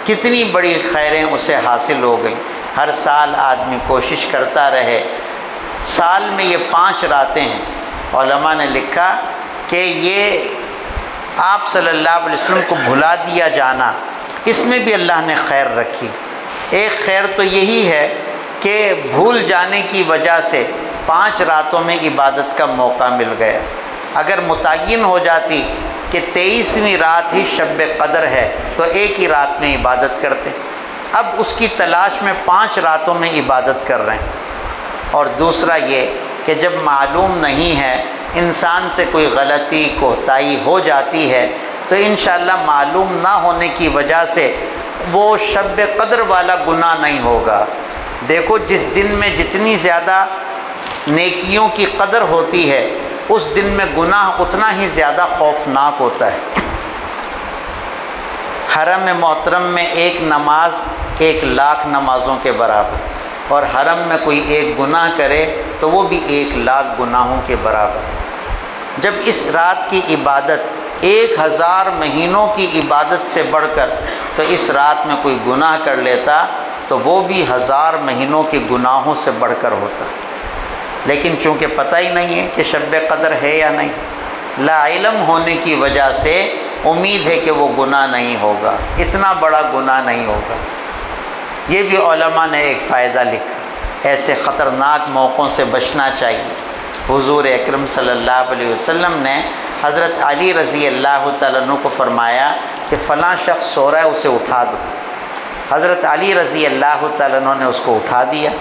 [SPEAKER 1] کتنی بڑی خیریں اسے حاصل ہو گئیں۔ ہر سال آدمی کوشش کرتا رہے۔ سال میں یہ 5 راتیں ہیں، علماء نے لکھا کہ یہ آپ صلی اللہ علیہ وسلم کو بھلا دیا جانا، اس میں بھی اللہ نے خیر رکھی۔ ایک خیر تو یہی ہے کہ بھول جانے کی وجہ سے 5 راتوں میں عبادت کا موقع مل گیا۔ اگر متعین ہو جاتی کہ 23ویں رات ہی شب قدر ہے تو ایک ہی رات میں عبادت کرتے، اب اس کی تلاش میں 5 راتوں میں عبادت کر رہے ہیں۔ اور دوسرا یہ کہ جب معلوم نہیں ہے، انسان سے کوئی غلطی کوتاہی ہو جاتی ہے تو انشاءاللہ معلوم نہ ہونے کی وجہ سے وہ شب قدر والا گناہ نہیں ہوگا۔ دیکھو، جس دن میں جتنی زیادہ نیکیوں کی قدر ہوتی ہے، اس دن میں گناہ اتنا ہی زیادہ خوفناک ہوتا ہے۔ حرم محترم میں ایک نماز 1,00,000 نمازوں کے برابر، اور حرم میں کوئی ایک گناہ کرے تو وہ بھی 1,00,000 گناہوں کے برابر۔ جب اس رات کی عبادت 1000 مہینوں کی عبادت سے بڑھ کر تو اس رات میں کوئی گناہ کر لیتا تو وہ بھی 1000 مہینوں کے گناہوں سے بڑھ کر ہوتا۔ لیکن چونکہ پتہ ہی نہیں ہے کہ شب قدر ہے یا نہیں، لا علم ہونے کی وجہ سے امید ہے کہ وہ گناہ نہیں ہوگا، اتنا بڑا گناہ نہیں ہوگا۔ یہ بھی علماء نے ایک فائدہ لکھا۔ ایسے خطرناک موقعوں سے بچنا چاہیے۔ حضور اکرم صلی اللہ علیہ وسلم نے حضرت علی رضی اللہ تعالیٰ عنہ کو فرمایا کہ فلاں شخص سو رہا ہے، اسے اٹھا دو۔ حضرت علی رضی اللہ تعالیٰ عنہ نے اس کو اٹھا دیا۔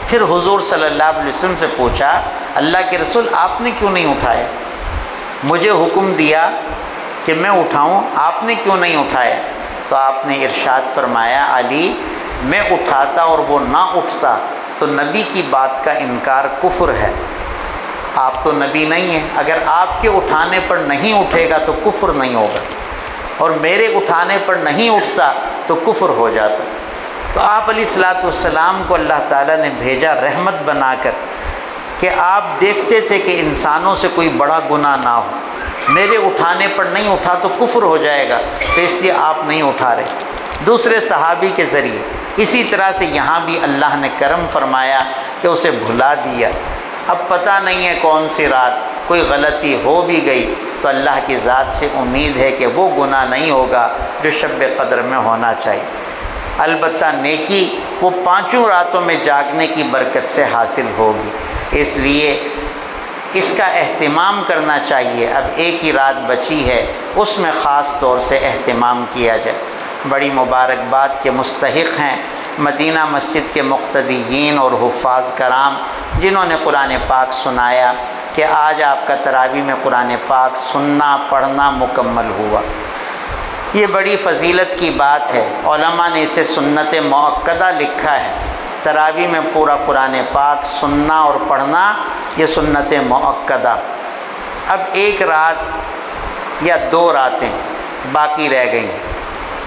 [SPEAKER 1] پھر حضور صلی اللہ علیہ وسلم سے پوچھا، اللہ کے رسول آپ نے کیوں نہیں اٹھایا؟ مجھے حکم دیا کہ میں اٹھاؤں، آپ نے کیوں نہیں اٹھایا؟ تو آپ نے ارشاد فرمایا، علی میں اٹھاتا اور وہ نہ اٹھتا تو نبی کی بات کا انکار کفر ہے۔ آپ تو نبی نہیں ہیں، اگر آپ کے اٹھانے پر نہیں اٹھے گا تو کفر نہیں ہوگا، اور میرے اٹھانے پر نہیں اٹھتا تو کفر ہو جاتا۔ تو آپ علیہ الصلوۃ والسلام کو اللہ تعالیٰ نے بھیجا رحمت بنا کر کہ آپ دیکھتے تھے کہ انسانوں سے کوئی بڑا گناہ نہ ہو، میرے اٹھانے پر نہیں اٹھا تو کفر ہو جائے گا، تو اس لیے آپ نہیں اٹھا رہے۔ دوسرے صحابی کے ذریعے اسی طرح سے یہاں بھی اللہ نے کرم فرمایا کہ اسے بھلا دیا۔ اب پتہ نہیں ہے کون سی رات کوئی غلطی ہو بھی گئی تو اللہ کی ذات سے امید ہے کہ وہ گناہ نہیں ہوگا جو شب قدر میں ہونا چاہیے۔ البتہ نیکی وہ 5 راتوں میں جاگنے کی برکت سے حاصل ہوگی، اس لیے اس کا اہتمام کرنا چاہیے۔ اب ایک ہی رات بچی ہے، اس میں خاص طور سے اہتمام کیا جائے۔ بڑی مبارکباد کے مستحق ہیں مدینہ مسجد کے مقتدیین اور حفاظ کرام، جنہوں نے قرآن پاک سنایا کہ آج آپ کا تراویح میں قرآن پاک سننا پڑھنا مکمل ہوا۔ یہ بڑی فضیلت کی بات ہے، علماء نے اسے سنت مؤکدہ لکھا ہے۔ تراویح میں پورا قرآن پاک سننا اور پڑھنا یہ سنت مؤکدہ۔ اب ایک رات یا 2 راتیں باقی رہ گئیں۔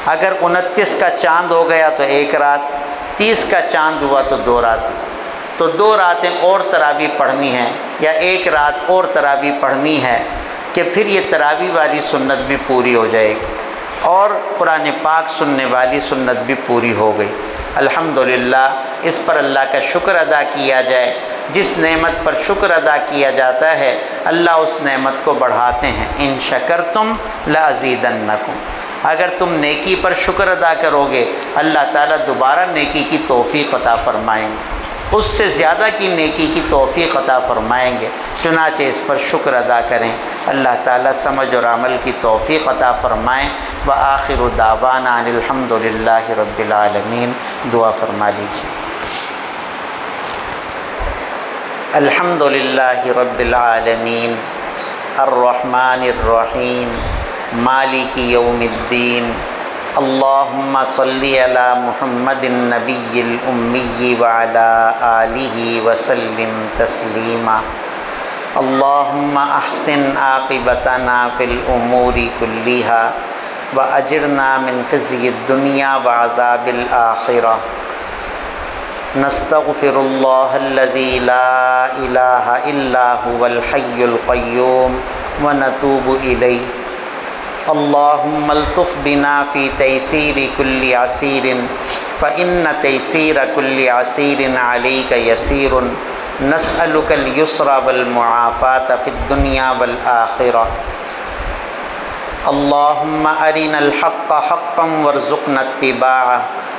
[SPEAKER 1] اگر 29 کا چاند ہو گیا تو 1 رات، 30 کا چاند ہوا تو 2 راتیں، تو 2 راتیں اور تراویح پڑھنی ہیں یا 1 رات اور تراویح پڑھنی ہے کہ پھر یہ تراویح والی سنت بھی پوری ہو جائے گی اور قرآن پاک سننے والی سنت بھی پوری ہو گئی۔ الحمدللہ اس پر اللہ کا شکر ادا کیا جائے۔ جس نعمت پر شکر ادا کیا جاتا ہے اللہ اس نعمت کو بڑھاتے ہیں۔ ان شکرتم لازیدنکم، اگر تم نیکی پر شکر ادا کرو گے اللہ تعالیٰ دوبارہ نیکی کی توفیق عطا فرمائیں گے، اس سے زیادہ کی نیکی کی توفیق عطا فرمائیں گے۔ چنانچہ اس پر شکر ادا کریں، اللہ تعالیٰ سمجھ اور عمل کی توفیق عطا فرمائیں۔ وآخر دعوانا ان الحمد للہ رب العالمین۔ دعا فرما لیجیے۔ الحمد للہ رب العالمین الرحمن الرحیم مالک یوم الدین، اللہم صلی علی محمد النبی الامی وعلی آلہ وسلم تسلیما۔ اللہم احسن عاقبتنا فی الامور کلیہا واجرنا من خزی الدنیا وعذاب الآخرہ۔ نستغفر اللہ الذی لا الہ الا هو الحی القیوم ونتوب الیہ۔ اللہم الطف بنا فی تیسیر کل عسیر فإن تیسیر کل عسیر علیک یسیر۔ نسألک اليسر والمعافاة فی الدنیا والآخرہ۔ اللہم ارنا الحق حقا وارزقنا اتباعہ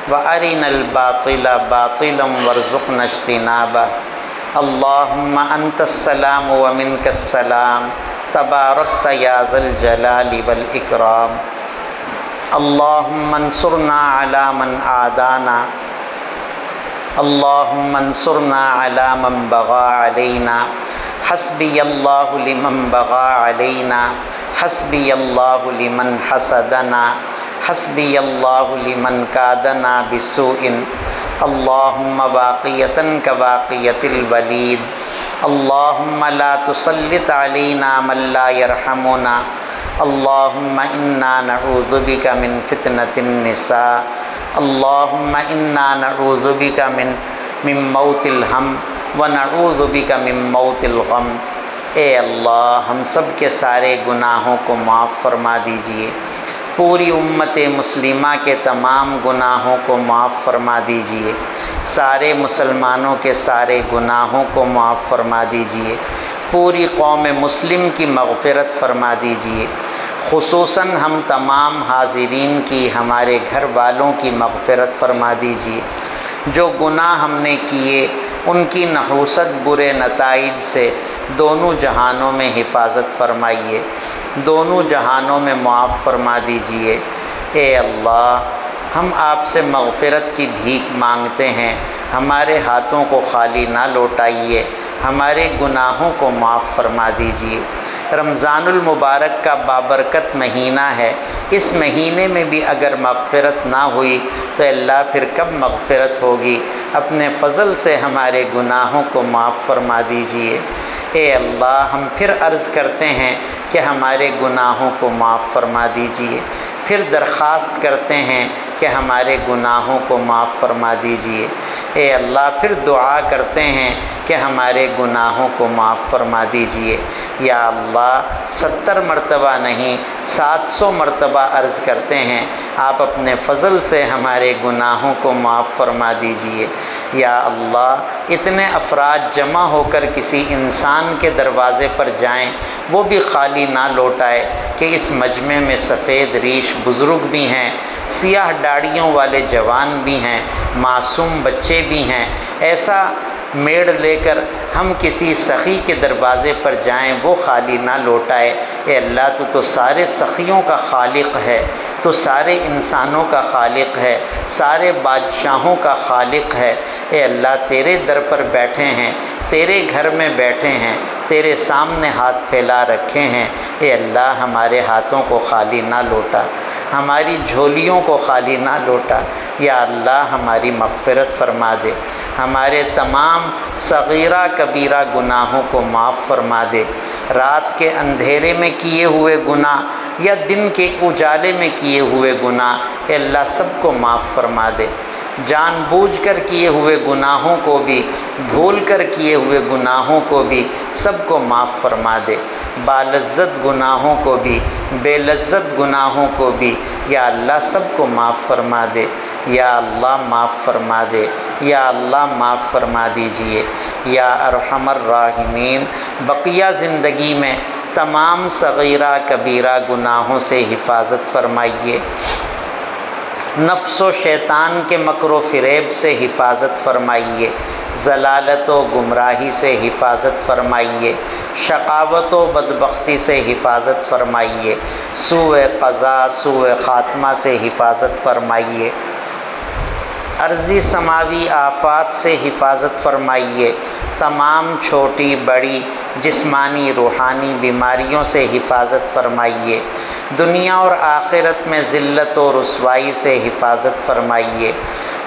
[SPEAKER 1] وارنا الباطل باطلا وارزقنا اجتنابہ۔ اللہم انت السلام ومنک السلام تبارکت یا ذا الجلال والاکرام۔ اللہم انصرنا علی من عادانا، اللہم انصرنا علی من بغى علینا، حسبی اللہ لمن بغى علینا، حسبی اللہ لمن حسدنا، حسبی اللہ لمن کادنا بسوء۔ اللہم واقیۃ کواقیۃ الولید، اللہم لا تسلط علینا من لا یرحمنا، اللہم انا نعوذ بک من فتنة النساء، اللہم انا نعوذ بک من موت الہم ونعوذ بک من موت الغم۔ اے اللہ ہم سب کے سارے گناہوں کو معاف فرما دیجئے، پوری امت مسلمہ کے تمام گناہوں کو معاف فرما دیجئے، سارے مسلمانوں کے سارے گناہوں کو معاف فرما دیجئے، پوری قوم مسلم کی مغفرت فرما دیجئے، خصوصاً ہم تمام حاضرین کی، ہمارے گھر والوں کی مغفرت فرما دیجئے۔ جو گناہ ہم نے کیے ان کی نحوست برے نتائج سے دونوں جہانوں میں حفاظت فرمائیے، دونوں جہانوں میں معاف فرما دیجئے۔ اے اللہ ہم آپ سے مغفرت کی بھیک مانگتے ہیں، ہمارے ہاتھوں کو خالی نہ لوٹائیے، ہمارے گناہوں کو معاف فرما دیجئے۔ رمضان المبارک کا بابرکت مہینہ ہے، اس مہینے میں بھی اگر مغفرت نہ ہوئی تو اللہ پھر کب مغفرت ہوگی؟ اپنے فضل سے ہمارے گناہوں کو معاف فرما دیجئے۔ اے اللہ ہم پھر عرض کرتے ہیں کہ ہمارے گناہوں کو معاف فرما دیجئے، پھر درخواست کرتے ہیں کہ ہمارے گناہوں کو معاف فرما دیجئے۔ اے اللہ پھر دعا کرتے ہیں کہ ہمارے گناہوں کو معاف فرما دیجئے۔ یا اللہ 70 مرتبہ نہیں 700 مرتبہ عرض کرتے ہیں آپ اپنے فضل سے ہمارے گناہوں کو معاف فرما دیجئے۔ یا اللہ اتنے افراد جمع ہو کر کسی انسان کے دروازے پر جائیں، وہ بھی خالی نہ لوٹائے کہ اس مجمع میں سفید ریش بزرگ بھی ہیں، سیاہ داڑھیوں والے جوان بھی ہیں، معصوم بچے بھی ہیں۔ ایسا میڑ لے کر ہم کسی سخی کے دروازے پر جائیں، وہ خالی نہ لوٹائے۔ اے اللہ تو سارے سخیوں کا خالق ہے، تو سارے انسانوں کا خالق ہے، سارے بادشاہوں کا خالق ہے۔ اے اللہ تیرے در پر بیٹھے ہیں، تیرے گھر میں بیٹھے ہیں، تیرے سامنے ہاتھ پھیلا رکھے ہیں۔ اے اللہ ہمارے ہاتھوں کو خالی نہ لوٹا، ہماری جھولیوں کو خالی نہ لوٹا۔ یا اللہ ہماری مغفرت فرما دے، ہمارے تمام صغیرہ کبیرہ گناہوں کو معاف فرما دے۔ رات کے اندھیرے میں کیے ہوئے گناہ یا دن کے اجالے میں کیے ہوئے گناہ اے اللہ سب کو معاف فرما دے۔ جان بوجھ کر کیے ہوئے گناہوں کو بھی، بھول کر کیے ہوئے گناہوں کو بھی سب کو معاف فرما دے۔ بالذت گناہوں کو بھی، بے لذت گناہوں کو بھی یا اللہ سب کو معاف فرما دے۔ یا اللہ معاف فرما دے، یا اللہ معاف فرما دیجئے۔ یا ارحم الراحمین بقیہ زندگی میں تمام صغیرہ کبیرہ گناہوں سے حفاظت فرمائیے، نفس و شیطان کے مکر و فریب سے حفاظت فرمائیے، ضلالت و گمراہی سے حفاظت فرمائیے، شقاوت و بدبختی سے حفاظت فرمائیے، سوء قضا سوء خاتمہ سے حفاظت فرمائیے، عرضی سماوی آفات سے حفاظت فرمائیے، تمام چھوٹی بڑی جسمانی روحانی بیماریوں سے حفاظت فرمائیے، دنیا اور آخرت میں ذلت و رسوائی سے حفاظت فرمائیے۔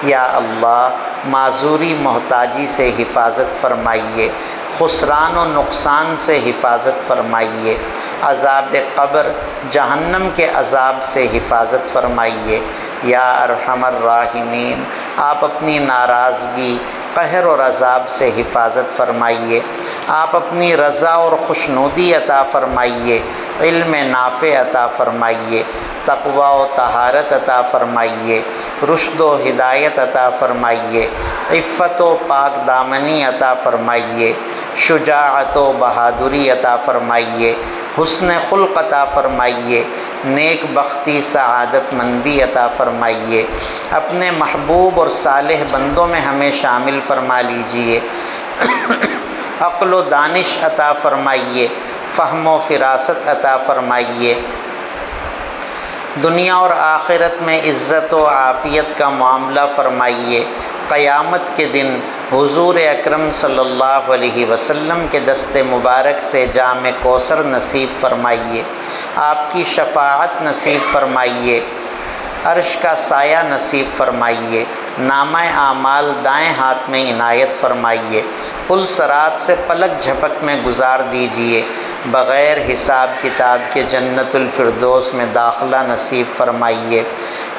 [SPEAKER 1] یا اللہ معذوری محتاجی سے حفاظت فرمائیے، خسران و نقصان سے حفاظت فرمائیے، عذاب قبر جہنم کے عذاب سے حفاظت فرمائیے۔ یا ارحم الراحمین آپ اپنی ناراضگی قہر اور عذاب سے حفاظت فرمائیے، آپ اپنی رضا اور خوشنودی عطا فرمائیے، علم نافع عطا فرمائیے، تقوی و طہارت عطا فرمائیے، رشد و ہدایت عطا فرمائیے، عفت و پاک دامنی عطا فرمائیے، شجاعت و بہادری عطا فرمائیے، حسن خلق عطا فرمائیے، نیک بختی سعادت مندی عطا فرمائیے، اپنے محبوب اور صالح بندوں میں ہمیں شامل فرما لیجئے، عقل و دانش عطا فرمائیے، فہم و فراست عطا فرمائیے، دنیا اور آخرت میں عزت و عافیت کا معاملہ فرمائیے، قیامت کے دن حضور اکرم صلی اللہ علیہ وسلم کے دست مبارک سے جام کوثر نصیب فرمائیے، آپ کی شفاعت نصیب فرمائیے، عرش کا سایہ نصیب فرمائیے، نامہ اعمال دائیں ہاتھ میں عنایت فرمائیے، پل صراط سے پلک جھپک میں گزار دیجئے، بغیر حساب کتاب کے جنت الفردوس میں داخلہ نصیب فرمائیے۔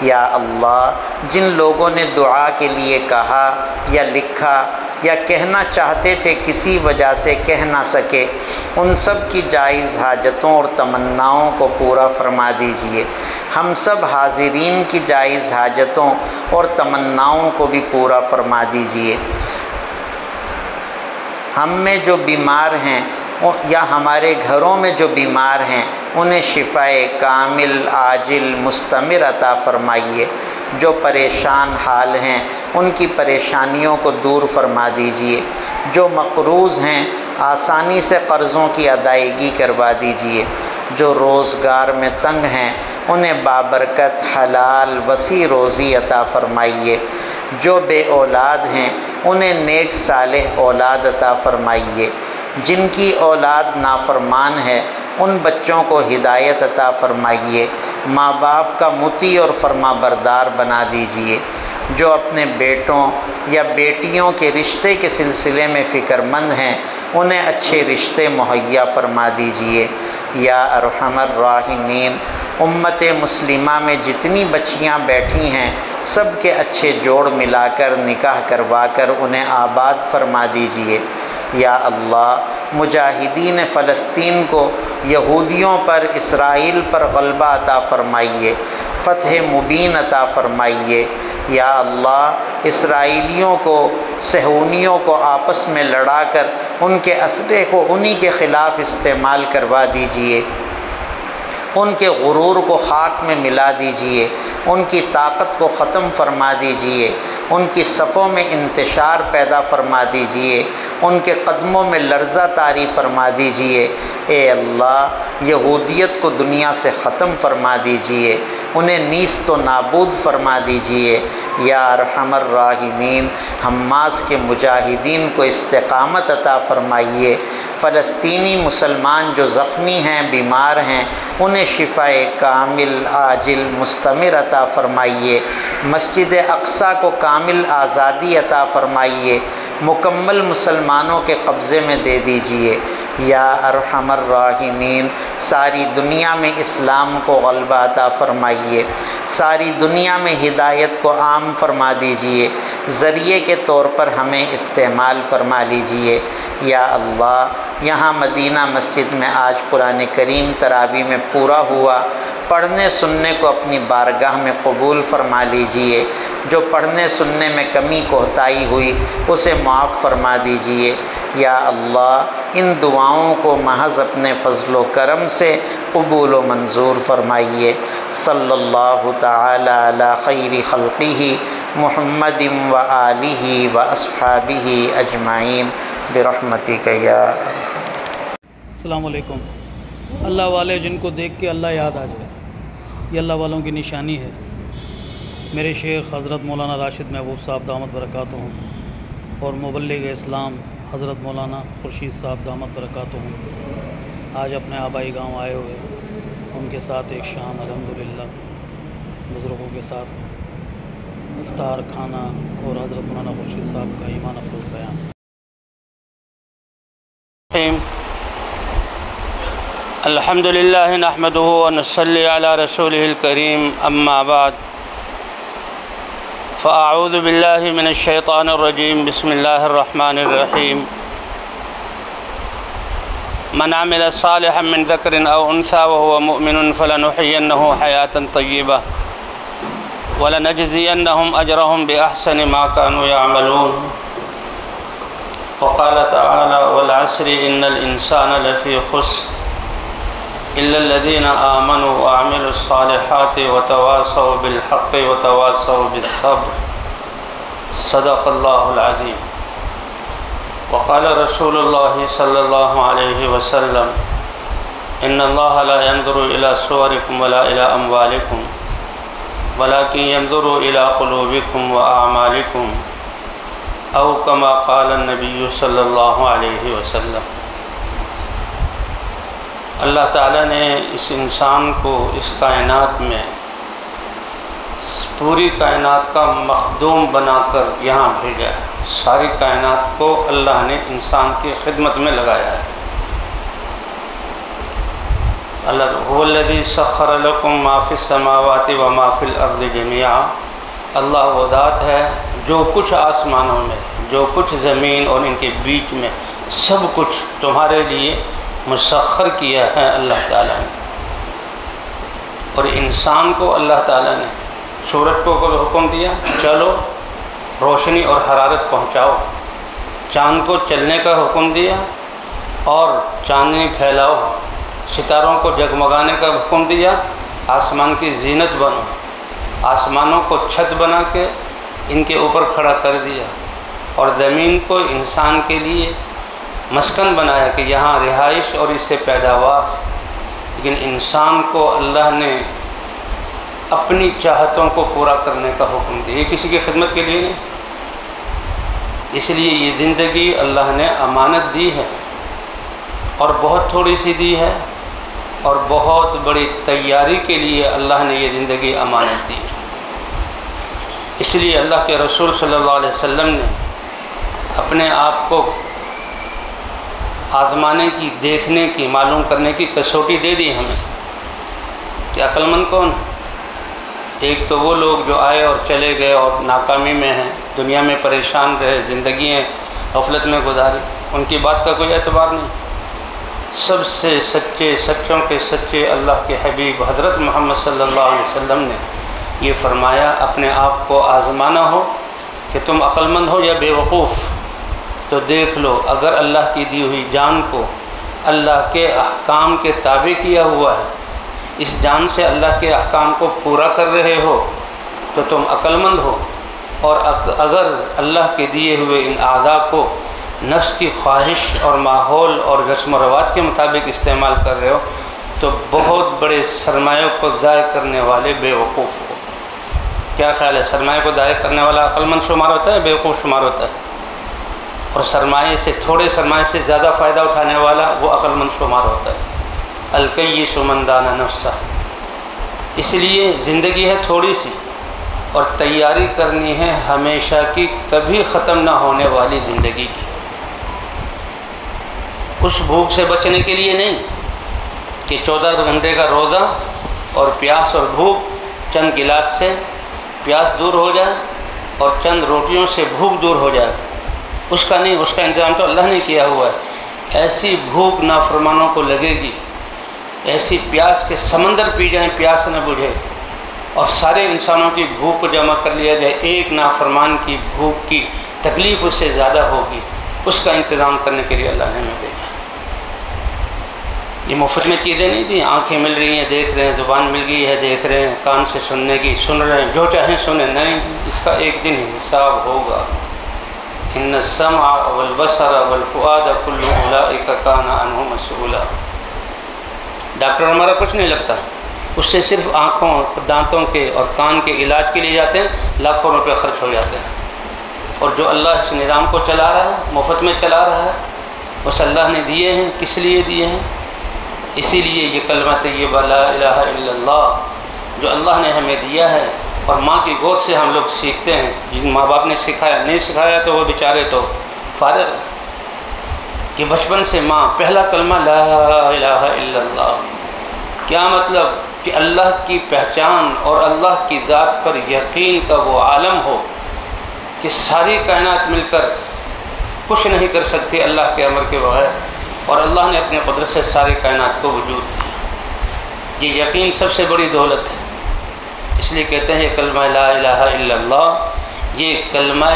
[SPEAKER 1] یا اللہ جن لوگوں نے دعا کے لیے کہا یا لکھا یا کہنا چاہتے تھے کسی وجہ سے کہہ نہ سکے، ان سب کی جائز حاجتوں اور تمناؤں کو پورا فرما دیجئے، ہم سب حاضرین کی جائز حاجتوں اور تمناؤں کو بھی پورا فرما دیجئے۔ ہم میں جو بیمار ہیں یا ہمارے گھروں میں جو بیمار ہیں انہیں شفائے کامل عاجل مستمر عطا فرمائیے، جو پریشان حال ہیں ان کی پریشانیوں کو دور فرما دیجئے، جو مقروض ہیں آسانی سے قرضوں کی ادائیگی کروا دیجئے، جو روزگار میں تنگ ہیں انہیں بابرکت حلال وسیع روزی عطا فرمائیے، جو بے اولاد ہیں انہیں نیک صالح اولاد عطا فرمائیے، جن کی اولاد نافرمان ہے ان بچوں کو ہدایت عطا فرمائیے، ماں باپ کا مطیع اور فرما بردار بنا دیجئے، جو اپنے بیٹوں یا بیٹیوں کے رشتے کے سلسلے میں فکر مند ہیں انہیں اچھے رشتے مہیا فرما دیجئے۔ یا ارحم الراحمین امت مسلمہ میں جتنی بچیاں بیٹھی ہیں سب کے اچھے جوڑ ملا کر نکاح کروا کر انہیں آباد فرما دیجئے۔ یا اللہ مجاہدین فلسطین کو یہودیوں پر، اسرائیل پر غلبہ عطا فرمائیے، فتح مبین عطا فرمائیے۔ یا اللہ اسرائیلیوں کو، صہیونیوں کو آپس میں لڑا کر ان کے اسلحے کو انہی کے خلاف استعمال کروا دیجئے، ان کے غرور کو خاک میں ملا دیجئے، ان کی طاقت کو ختم فرما دیجئے، ان کی صفوں میں انتشار پیدا فرما دیجئے، ان کے قدموں میں لرزہ طاری فرما دیجئے۔ اے اللہ یہودیت کو دنیا سے ختم فرما دیجئے، انہیں نیست و نابود فرما دیجئے۔ یا ارحم الراحمین حماس کے مجاہدین کو استقامت عطا فرمائیے۔ فلسطینی مسلمان جو زخمی ہیں، بیمار ہیں، انہیں شفاء کامل عاجل مستمر عطا فرمائیے۔ مسجد اقصیٰ کو کامل آزادی عطا فرمائیے، مکمل مسلمانوں کے قبضے میں دے دیجئے۔ یا ارحم الراحمین ساری دنیا میں اسلام کو غلبہ عطا فرمائیے، ساری دنیا میں ہدایت کو عام فرما دیجئے، ذریعے کے طور پر ہمیں استعمال فرما لیجئے۔ یا اللہ یہاں مدینہ مسجد میں آج قرآن کریم تراویح میں پورا ہوا، پڑھنے سننے کو اپنی بارگاہ میں قبول فرما لیجئے، جو پڑھنے سننے میں کمی کوتاہی ہوئی اسے معاف فرما دیجئے۔ یا اللہ ان دعاؤں کو محض اپنے فضل و کرم سے قبول و منظور فرمائیے۔ صلی اللہ تعالی علی خیر خلقہ محمد و آلہ و اصحابہ اجمعین برحمتک یا
[SPEAKER 2] السلام علیکم۔ اللہ والے جن کو دیکھ کے اللہ یاد آ جائے، یہ اللہ والوں کی نشانی ہے۔ میرے شیخ حضرت مولانا راشد محبوب صاحب دامت برکاتہم اور مبلغ اسلام حضرت مولانا خورشید صاحب دامت برکاتہم آج اپنے آبائی گاؤں آئے ہوئے، ان کے ساتھ ایک شام الحمدللہ بزرگوں کے ساتھ افطار کھانا اور حضرت مولانا خورشید صاحب کا ایمان افروز بیان۔
[SPEAKER 3] الحمد للہ نحمدہ ونصلی علی رسولہ الکریم، اما بعد فاعوذ باللہ من الشیطان الرجیم، بسم اللہ الرحمن الرحیم۔ من عمل صالحا من ذکر او انثى وهو مؤمن فلنحيينه حیاة طیبہ ولنجزینہم اجرہم باحسن ما كانوا يعملون۔ وقال تعالی والعصر ان الانسان لفی خسر الا الذین آمنوا وعملوا الصالحات وتواصوا بالحق وتواصوا بالصبر، صدق اللہ العظیم۔ وقال رسول اللہ صلی اللہ علیہ وسلم ان اللہ لا ينظر الى صورکم ولا الى اموالکم ولكن ينظر الى قلوبکم واعمالکم، او کما قال النبی صلی اللہ علیہ وسلم۔ اللہ تعالیٰ نے اس انسان کو اس کائنات میں پوری کائنات کا مخدوم بنا کر یہاں بھیجا ہے۔ ساری کائنات کو اللہ نے انسان کی خدمت میں لگایا ہے۔ اللہ هو الذی سخر لکم ما فی السماوات و ما فی الارض جميعا، اللہ وہ ذات ہے جو کچھ آسمانوں میں، جو کچھ زمین اور ان کے بیچ میں سب کچھ تمہارے لیے مسخر کیا ہے اللہ تعالیٰ نے۔ اور انسان کو اللہ تعالیٰ نے سورج کو حکم دیا چلو روشنی اور حرارت پہنچاؤ، چاند کو چلنے کا حکم دیا اور چاندنی پھیلاؤ، ستاروں کو جگمگانے کا حکم دیا آسمان کی زینت بنو، آسمانوں کو چھت بنا کے ان کے اوپر کھڑا کر دیا، اور زمین کو انسان کے لیے مسکن بنایا کہ یہاں رہائش اور اس سے پیداوار۔ لیکن انسان کو اللہ نے اپنی چاہتوں کو پورا کرنے کا حکم دیا، یہ کسی کی خدمت کے لیے نہیں۔ اس لیے یہ زندگی اللہ نے امانت دی ہے، اور بہت تھوڑی سی دی ہے، اور بہت بڑی تیاری کے لیے اللہ نے یہ زندگی امانت دی ہے۔ اس لیے اللہ کے رسول صلی اللہ علیہ وسلم نے اپنے آپ کو آزمانے کی، دیکھنے کی، معلوم کرنے کی کسوٹی دے دی ہمیں۔ کہ عقل مند کون ہے؟ ایک تو وہ لوگ جو آئے اور چلے گئے اور ناکامی میں ہیں، دنیا میں پریشان رہے، زندگیاں غفلت میں گزاری، ان کی بات کا کوئی اعتبار نہیں۔ سب سے سچے سچوں کے سچے اللہ کے حبیب حضرت محمد صلی اللہ علیہ وسلم نے یہ فرمایا، اپنے آپ کو آزمانا ہو کہ تم عقل مند ہو یا بے وقوف، تو دیکھ لو اگر اللہ کی دی ہوئی جان کو اللہ کے احکام کے تابع کیا ہوا ہے، اس جان سے اللہ کے احکام کو پورا کر رہے ہو تو تم عقل مند ہو، اور اگر اللہ کے دیے ہوئے ان اعضاء کو نفس کی خواہش اور ماحول اور رسم و رواج کے مطابق استعمال کر رہے ہو تو بہت بڑے سرمایوں کو ضائع کرنے والے بے وقوف ہو۔ کیا خیال ہے، سرمایہ کو ضائع کرنے والا عقل مند شمار ہوتا ہے، بے وقوف شمار ہوتا ہے؟ اور سرمایے سے، تھوڑے سرمایے سے زیادہ فائدہ اٹھانے والا وہ عقل مند شمار ہوتا ہے۔ الکیس من دان نفسہ۔ اس لیے زندگی ہے تھوڑی سی اور تیاری کرنی ہے ہمیشہ کی، کبھی ختم نہ ہونے والی زندگی کی۔ اس بھوک سے بچنے کے لیے نہیں کہ 14 گھنٹے کا روزہ اور پیاس اور بھوک، چند گلاس سے پیاس دور ہو جائے اور چند روٹیوں سے بھوک دور ہو جائے، اس کا نہیں، اس کا انتظام تو اللہ نے کیا ہوا ہے۔ ایسی بھوک نافرمانوں کو لگے گی، ایسی پیاس کے سمندر پی جائیں پیاس نہ بجھے، اور سارے انسانوں کی بھوک کو جمع کر لیا جائے، ایک نافرمان کی بھوک کی تکلیف اس سے زیادہ ہوگی، اس کا انتظام کرنے کے لیے اللہ نے ہمیں بھیجا۔ یہ مفت میں چیزیں نہیں دیں، آنکھیں مل رہی ہیں دیکھ رہے ہیں، زبان مل گئی ہے دیکھ رہے ہیں، کان سے سننے کی سن رہے ہیں، جو چاہیں سنیں، نہیں، اس کا ایک دن حساب ہوگا۔ ان السمع والبصر والفؤاد كل اولئک کان عنہ مسئولا۔ ڈاکٹر ہمارا کچھ نہیں لگتا، اس سے صرف آنکھوں، دانتوں کے اور کان کے علاج کے لیے جاتے ہیں، لاکھوں روپے خرچ ہو جاتے ہیں، اور جو اللہ اس نظام کو چلا رہا ہے، مفت میں چلا رہا ہے، اس اللہ نے دیے ہیں، کس لیے دیے ہیں؟ اسی لیے یہ کلمہ طیبہ لا الہ الا اللہ جو اللہ نے ہمیں دیا ہے، اور ماں کی گود سے ہم لوگ سیکھتے ہیں، جن ماں باپ نے سکھایا، نہیں سکھایا تو وہ بیچارے تو فارغ۔ کہ بچپن سے ماں پہلا کلمہ لا الہ الا اللہ، کیا مطلب؟ کہ اللہ کی پہچان اور اللہ کی ذات پر یقین کا وہ عالم ہو کہ ساری کائنات مل کر کچھ نہیں کر سکتی اللہ کے امر کے بغیر، اور اللہ نے اپنے قدرت سے ساری کائنات کو وجود دیا۔ یہ یقین سب سے بڑی دولت ہے، اس لیے کہتے ہیں یہ کلمہ لا الہ الا اللہ، یہ کلمہ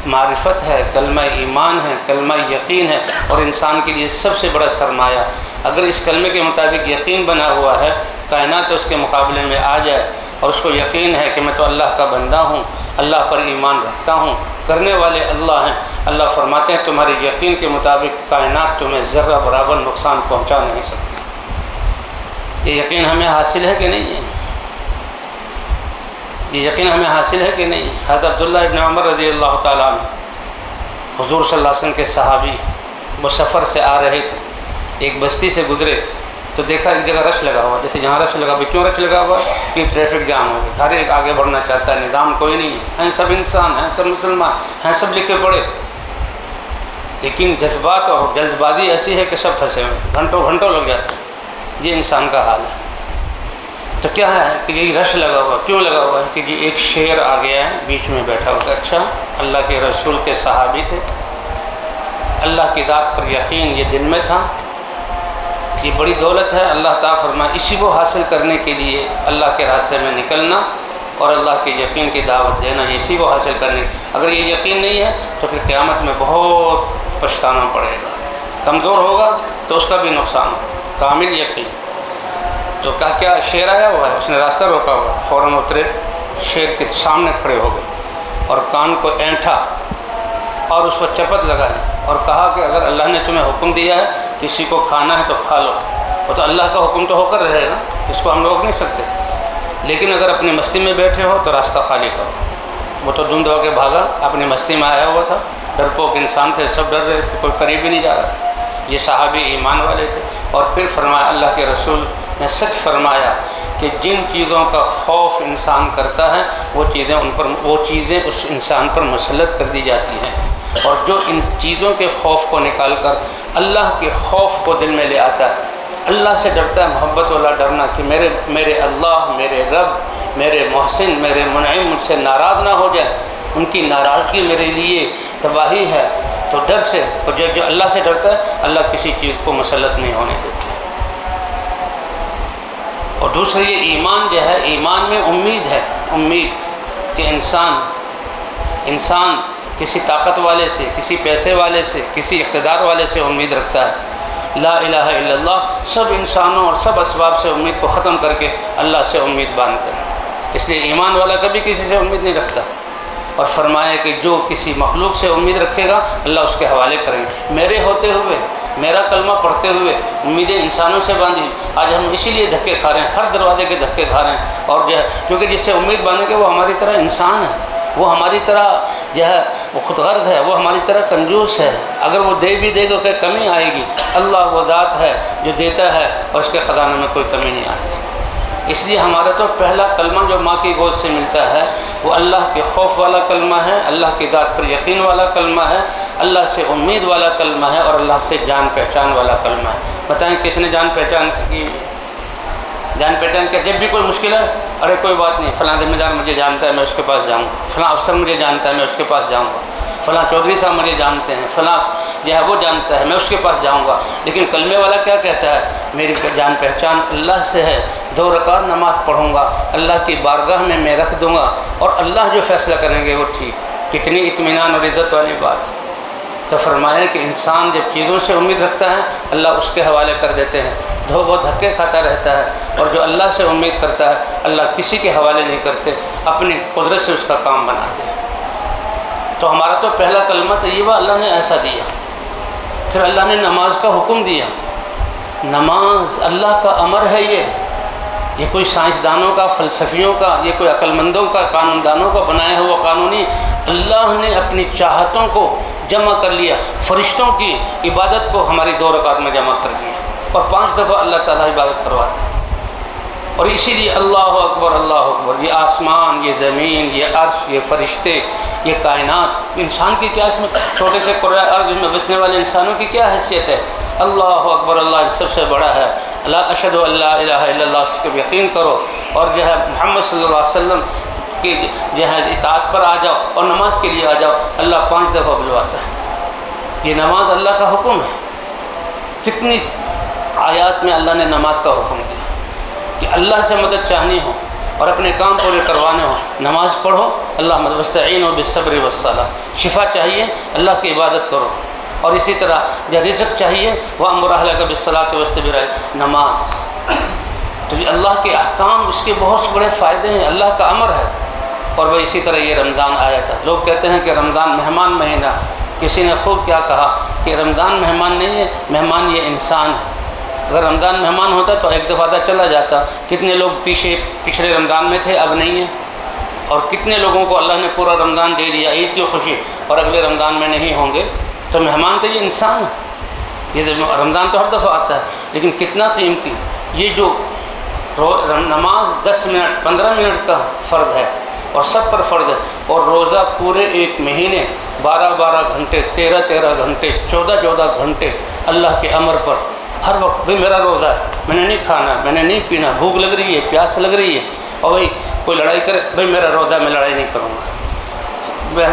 [SPEAKER 3] معرفت ہے، کلمہ ایمان ہے، کلمہ یقین ہے، اور انسان کے لیے سب سے بڑا سرمایہ۔ اگر اس کلمے کے مطابق یقین بنا ہوا ہے، کائنات اس کے مقابلے میں آ جائے اور اس کو یقین ہے کہ میں تو اللہ کا بندہ ہوں، اللہ پر ایمان رکھتا ہوں، کرنے والے اللہ ہیں، اللہ فرماتے ہیں تمہارے یقین کے مطابق کائنات تمہیں ذرہ برابر نقصان پہنچا نہیں سکتی۔ یہ یقین ہمیں حاصل ہے کہ نہیں ہے؟ یہ یقین ہمیں حاصل ہے کہ نہیں؟ حضرت عبداللہ ابن عمر رضی اللہ تعالیٰ عنہ حضور صلی اللہ علیہ وسلم کے صحابی، وہ سفر سے آ رہے تھے، ایک بستی سے گزرے تو دیکھا ایک جگہ رش لگا ہوا، جیسے جہاں رش لگا، کیوں رش لگا ہوا؟ کہ ٹریفک جام ہو گئی، ہر ایک آگے بڑھنا چاہتا ہے، نظام کوئی نہیں ہے، ہیں سب انسان، ہیں سب مسلمان، ہیں سب لکھے پڑھے، لیکن جذبات اور جلد بازی ایسی ہے کہ سب پھنسے ہوئے، گھنٹوں گھنٹوں لگ جاتے ہیں۔ یہ انسان کا حال ہے۔ تو کیا ہے کہ یہی رش لگا ہوا، کیوں لگا ہوا ہے؟ کہ یہ ایک شیر آ گیا ہے بیچ میں بیٹھا ہوا، اچھا اللہ کے رسول کے صحابی تھے، اللہ کی ذات پر یقین یہ دل میں تھا، یہ بڑی دولت ہے۔ اللہ تعالیٰ فرمائے اسی کو حاصل کرنے کے لیے اللہ کے راستے میں نکلنا اور اللہ کے یقین کی دعوت دینا، اسی کو حاصل کرنے۔ اگر یہ یقین نہیں ہے تو پھر قیامت میں بہت پچھتانا پڑے گا، کمزور ہوگا تو اس کا بھی نقصان ہوگا۔ کامل یقین تو کیا شیر آیا ہوا ہے، اس نے راستہ روکا ہوا، فوراً اترے، شیر کے سامنے کھڑے ہو گئے اور کان کو اینٹھا اور اس پر چپت لگائی اور کہا کہ اگر اللہ نے تمہیں حکم دیا ہے کسی کو کھانا ہے تو کھا لو، وہ تو اللہ کا حکم تو ہو کر رہے گا، اس کو ہم روک نہیں سکتے، لیکن اگر اپنی مستی میں بیٹھے ہو تو راستہ خالی کرو۔ وہ تو دم دبا کے بھاگا، اپنی مستی میں آیا ہوا تھا، ڈرپوک انسان تھے، سب ڈر رہے تھے، کوئی قریب ہی نہیں جا رہا تھا۔ یہ صحابی ایمان والے تھے، اور پھر فرمایا اللہ کے رسول نے سچ فرمایا کہ جن چیزوں کا خوف انسان کرتا ہے وہ چیزیں اس انسان پر مسلط کر دی جاتی ہیں، اور جو ان چیزوں کے خوف کو نکال کر اللہ کے خوف کو دل میں لے آتا ہے اللہ سے ڈرتا ہے محبت والا ڈرنا کہ میرے اللہ، میرے رب، میرے محسن، میرے منعم مجھ سے ناراض نہ ہو جائے، ان کی ناراضگی میرے لیے تباہی ہے۔ تو ڈر سے، اور جو اللہ سے ڈرتا ہے اللہ کسی چیز کو مسلط نہیں ہونے دیتے۔ اور دوسرا یہ ایمان جو ہے، ایمان میں امید ہے، امید کہ انسان کسی طاقت والے سے، کسی پیسے والے سے، کسی اقتدار والے سے امید رکھتا ہے۔ لا الہ الا اللہ سب انسانوں اور سب اسباب سے امید کو ختم کر کے اللہ سے امید باندھتا ہے۔ اس لیے ایمان والا کبھی کسی سے امید نہیں رکھتا، اور فرمایا کہ جو کسی مخلوق سے امید رکھے گا اللہ اس کے حوالے کریں گے۔ میرے ہوتے ہوئے، میرا کلمہ پڑھتے ہوئے امیدیں انسانوں سے باندھی، آج ہم اسی لیے دھکے کھا رہے ہیں، ہر دروازے کے دھکے کھا رہے ہیں، اور جو ہے کیونکہ جس سے امید باندھیں گے وہ ہماری طرح انسان ہے، وہ ہماری طرح جو ہے وہ خود غرض ہے، وہ ہماری طرح کنجوس ہے۔ اگر وہ دے بھی دے گا کہ کمی آئے گی، اللہ وہ ذات ہے جو دیتا ہے اور اس کے خزانے میں کوئی کمی نہیں آتی۔ اس لیے ہمارا تو پہلا کلمہ جو ماں کی گود سے ملتا ہے وہ اللہ کے خوف والا کلمہ ہے، اللہ کی ذات پر یقین والا کلمہ ہے، اللہ سے امید والا کلمہ ہے، اور اللہ سے جان پہچان والا کلمہ ہے۔ بتائیں کس نے جان پہچان کی؟ جان پہچان کیا؟ جب بھی کوئی مشکل ہے، ارے کوئی بات نہیں، فلاں ذمہ دار مجھے جانتا ہے میں اس کے پاس جاؤں گا، فلاں افسر مجھے جانتا ہے میں اس کے پاس جاؤں گا، فلاں چودھری صاحب مجھے جانتے ہیں، فلاں جو ہے وہ جانتا ہے میں اس کے پاس جاؤں گا۔ لیکن کلمے والا کیا کہتا ہے؟ میری جان پہچان اللہ سے ہے، 2 رکعت نماز پڑھوں گا، اللہ کی بارگاہ میں رکھ دوں گا، اور اللہ جو فیصلہ کریں گے وہ ٹھیک۔ کتنی اطمینان اور عزت والی بات ہے۔ تو فرمایا کہ انسان جب چیزوں سے امید رکھتا ہے اللہ اس کے حوالے کر دیتے ہیں، وہ دھکے کھاتا رہتا ہے، اور جو اللہ سے امید کرتا ہے اللہ کسی کے حوالے نہیں کرتے، اپنی قدرت سے اس کا کام بناتے ہیں۔ تو ہمارا تو پہلا کلمہ طیبہ اللہ نے ایسا دیا۔ پھر اللہ نے نماز کا حکم دیا۔ نماز اللہ کا امر ہے، یہ کوئی سائنسدانوں کا، فلسفیوں کا، یہ کوئی عقل مندوں کا، قانون دانوں کا بنایا ہوا قانونی، اللہ نے اپنی چاہتوں کو جمع کر لیا، فرشتوں کی عبادت کو ہماری 2 رکعت میں جمع کر دیا، اور 5 دفعہ اللہ تعالیٰ عبادت کرواتے ہیں۔ اور اسی لیے اللہ اکبر اللہ اکبر، یہ آسمان، یہ زمین، یہ عرش، یہ فرشتے، یہ کائنات، انسان کی کیا اس میں چھوٹے سے کرۂ ارض میں بسنے والے انسانوں کی کیا حیثیت ہے؟ اللہ اکبر، اللہ سب سے بڑا ہے۔ اللہ اشہد ان لا الہ الا اللہ، اس کے یقین کرو، اور جو ہے محمد صلی اللہ علیہ وسلم کی جو ہے اطاعت پر آ جاؤ اور نماز کے لیے آ جاؤ۔ اللہ 5 دفعہ بلواتا ہے۔ یہ نماز اللہ کا حکم ہے۔ کتنی آیات میں اللہ نے نماز کا حکم دیا کہ اللہ سے مدد چاہنی ہو اور اپنے کام پورے کروانے ہو، نماز پڑھو، اللہ مدد واستعینوا بالصبر والصلاۃ، شفا چاہیے اللہ کی عبادت کرو، اور اسی طرح جب رزق چاہیے وَأْمُرْ أَهْلَكَ بِالصَّلَاةِ وَاصْطَبِرْ، نماز۔ تو یہ اللہ کے احکام، اس کے بہت بڑے فائدے ہیں، اللہ کا امر ہے۔ اور وہ اسی طرح یہ رمضان آیا تھا۔ لوگ کہتے ہیں کہ رمضان مہمان مہینہ، کسی نے خوب کیا کہا کہ رمضان مہمان نہیں ہے، مہمان یہ انسان ہے۔ اگر رمضان مہمان ہوتا تو ایک دفعہ چلا جاتا۔ کتنے لوگ پچھلے رمضان میں تھے اب نہیں ہیں، اور کتنے لوگوں کو اللہ نے پورا رمضان دے دیا عید کی خوشی، اور اگلے رمضان میں نہیں ہوں گے۔ تو مہمان تو یہ انسان ہے۔ یہ رمضان تو ہر دفعہ آتا ہے، لیکن کتنا قیمتی یہ جو نماز 10 منٹ 15 منٹ کا فرض ہے، اور سب پر فرض ہے، اور روزہ پورے ایک مہینے 12 گھنٹے 13 گھنٹے 14 گھنٹے اللہ کے امر پر ہر وقت بھئی میرا روزہ ہے، میں نے نہیں کھانا، میں نے نہیں پینا، بھوک لگ رہی ہے، پیاس لگ رہی ہے، اور بھئی کوئی لڑائی کرے، بھئی میرا روزہ ہے میں لڑائی نہیں کروں گا،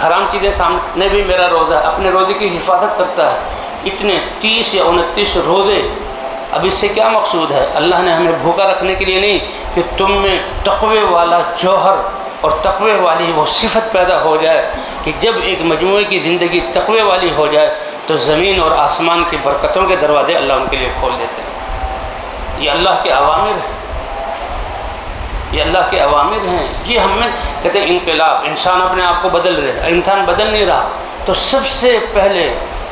[SPEAKER 3] حرام چیزیں سامنے نہیں، بھئی میرا روزہ ہے، اپنے روزے کی حفاظت کرتا ہے۔ اتنے 30 یا 29 روزے۔ اب اس سے کیا مقصود ہے؟ اللہ نے ہمیں بھوکا رکھنے کے لیے نہیں، کہ تم میں تقوی والا جوہر اور تقوی والی وہ صفت پیدا ہو جائے کہ جب ایک مجموعے کی زندگی تقوی والی ہو جائے تو زمین اور آسمان کی برکتوں کے دروازے اللہ ان کے لیے کھول دیتے ہیں۔ یہ اللہ کے اوامر ہیں، یہ اللہ کے اوامر ہیں۔ یہ ہم میں کہتے ہیں انقلاب، انسان اپنے آپ کو بدل رہے، انسان بدل نہیں رہا۔ تو سب سے پہلے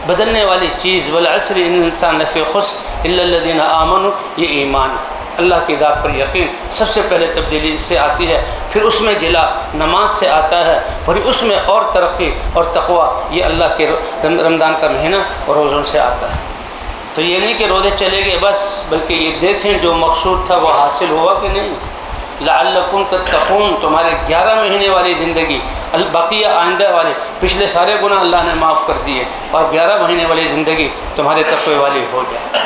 [SPEAKER 3] بدلنے والی چیز والعصر ان الانسان لفی خسر الا الذین آمنوا، یہ ایمان ہے، اللہ کی ذات پر یقین سب سے پہلے تبدیلی اس سے آتی ہے۔ پھر اس میں جلا نماز سے آتا ہے، پھر اس میں اور ترقی اور تقویٰ یہ اللہ کے رمضان کا مہینہ اور روزوں سے آتا ہے۔ تو یہ نہیں کہ روزے چلے گئے بس، بلکہ یہ دیکھیں جو مقصود تھا وہ حاصل ہوا کہ نہیں۔ لعلکم تتقون، تمہارے 11 مہینے والی زندگی، البقیہ آئندہ والے پچھلے سارے گناہ اللہ نے معاف کر دیے، اور 11 مہینے والی زندگی تمہارے تقوی والی ہو جائے۔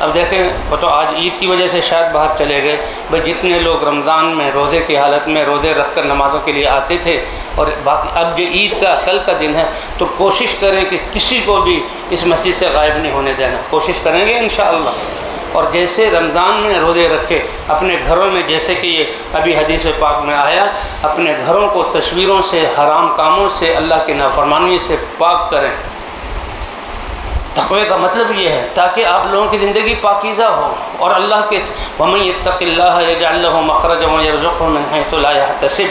[SPEAKER 3] اب دیکھیں وہ تو آج عید کی وجہ سے شاید باہر چلے گئے، بھائی جتنے لوگ رمضان میں روزے کی حالت میں روزے رکھ کر نمازوں کے لیے آتے تھے، اور باقی اب جو عید کا کل کا دن ہے تو کوشش کریں کہ کسی کو بھی اس مسجد سے غائب نہیں ہونے دینا، کوشش کریں گے انشاءاللہ۔ اور جیسے رمضان میں روزے رکھے اپنے گھروں میں، جیسے کہ یہ ابھی حدیث پاک میں آیا، اپنے گھروں کو تصویروں سے، حرام کاموں سے، اللہ کی نافرمانی سے پاک کریں۔ تقوی کا مطلب یہ ہے تاکہ آپ لوگوں کی زندگی پاکیزہ ہو، اور اللہ کے وَمَن يَتَّقِ اللَّهَ يَجْعَل لَّهُ مَخْرَجًا وَيَرْزُقْهُ مِنْ حَيْثُ لَا يَحْتَسِبُ،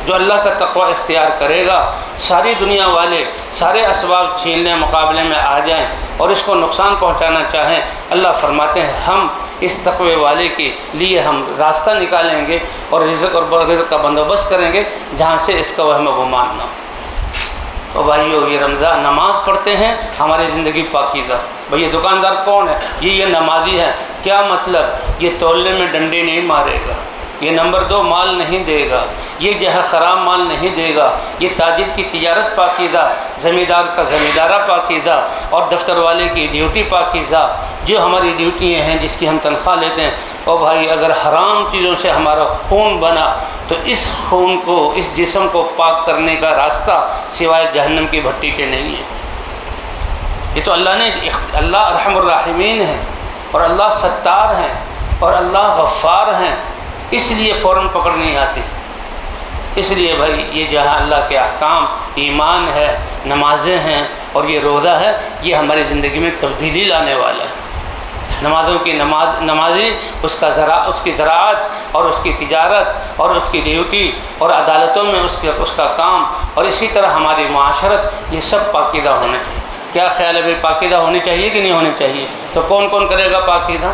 [SPEAKER 3] جو اللہ کا تقوی اختیار کرے گا ساری دنیا والے سارے اسباب چھیننے مقابلے میں آ جائیں اور اس کو نقصان پہنچانا چاہیں، اللہ فرماتے ہیں ہم اس تقوی والے کے لیے ہم راستہ نکالیں گے اور رزق اور برکت کا بندوبست کریں گے جہاں سے اس کا وہم و گمان نہ ہو۔ تو بھائیو، یہ رمضان نماز پڑھتے ہیں ہماری زندگی پاکیزہ۔ بھئی یہ دکاندار کون ہے؟ یہ نمازی ہے۔ کیا مطلب؟ یہ تولنے میں ڈنڈی نہیں مارے گا، یہ نمبر 2 مال نہیں دے گا، یہ جو ہے خراب مال نہیں دے گا، یہ تاجر کی تجارت پاکیزہ، زمیندار کا زمیندارہ پاکیزہ، اور دفتر والے کی ڈیوٹی پاکیزہ، جو ہماری ڈیوٹیاں ہیں جس کی ہم تنخواہ لیتے ہیں۔ اور بھائی اگر حرام چیزوں سے ہمارا خون بنا تو اس خون کو، اس جسم کو پاک کرنے کا راستہ سوائے جہنم کی بھٹی کے نہیں ہے۔ یہ تو اللہ ارحم الراحمین ہے، اور اللہ ستار ہیں، اور اللہ غفار ہیں، اس لیے فوراً پکڑ نہیں آتی۔ اس لیے بھائی یہ جہاں اللہ کے احکام، ایمان ہے، نمازیں ہیں اور یہ روزہ ہے، یہ ہماری زندگی میں تبدیلی لانے والا ہے۔ نمازوں کی نمازی اس کی زراعت اور اس کی تجارت اور اس کی ڈیوٹی اور عدالتوں میں اس کا کام، اور اسی طرح ہماری معاشرت، یہ سب پاکیزہ ہونا چاہیے۔ کیا خیال ہے بھائی پاکیزہ ہونی چاہیے کہ نہیں ہونی چاہیے؟ تو کون کون کرے گا پاکیزہ؟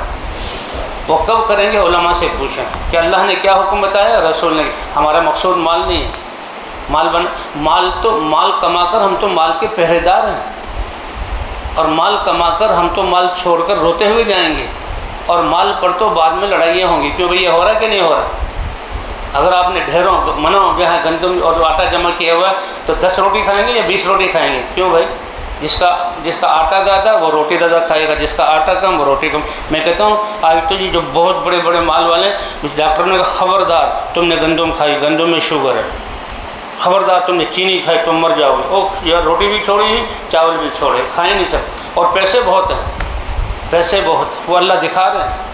[SPEAKER 3] وہ کب کریں گے؟ علماء سے پوچھیں کہ اللہ نے کیا حکم بتایا، رسول نے۔ ہمارا مقصود مال نہیں ہے، مال کما کر ہم تو مال کے پہرے دار ہیں، اور مال کما کر ہم تو مال چھوڑ کر روتے ہوئے جائیں گے، اور مال پر تو بعد میں لڑائیاں ہوں گی۔ کیوں بھئی یہ ہو رہا ہے کہ نہیں ہو رہا؟ اگر آپ نے ڈھیروں منوں جو ہے گندم اور آٹا جمع کیا ہوا ہے تو 10 روٹی کھائیں گے یا 20 روٹی کھائیں گے؟ کیوں بھائی؟ جس کا آٹا زیادہ وہ روٹی زیادہ کھائے گا، جس کا آٹا کم وہ روٹی کم۔ میں کہتا ہوں آج تو جو بہت بڑے بڑے مال والے ڈاکٹر نے کہا خبردار تم نے گندم کھائی، گندم میں شوگر ہے، خبردار تم نے چینی کھائی تم مر جاؤ گے۔ اوہ یار روٹی بھی چھوڑی، چاول بھی چھوڑے، کھائے نہیں سکتے، اور پیسے بہت ہیں، پیسے بہت، وہ اللہ دکھا رہے ہیں۔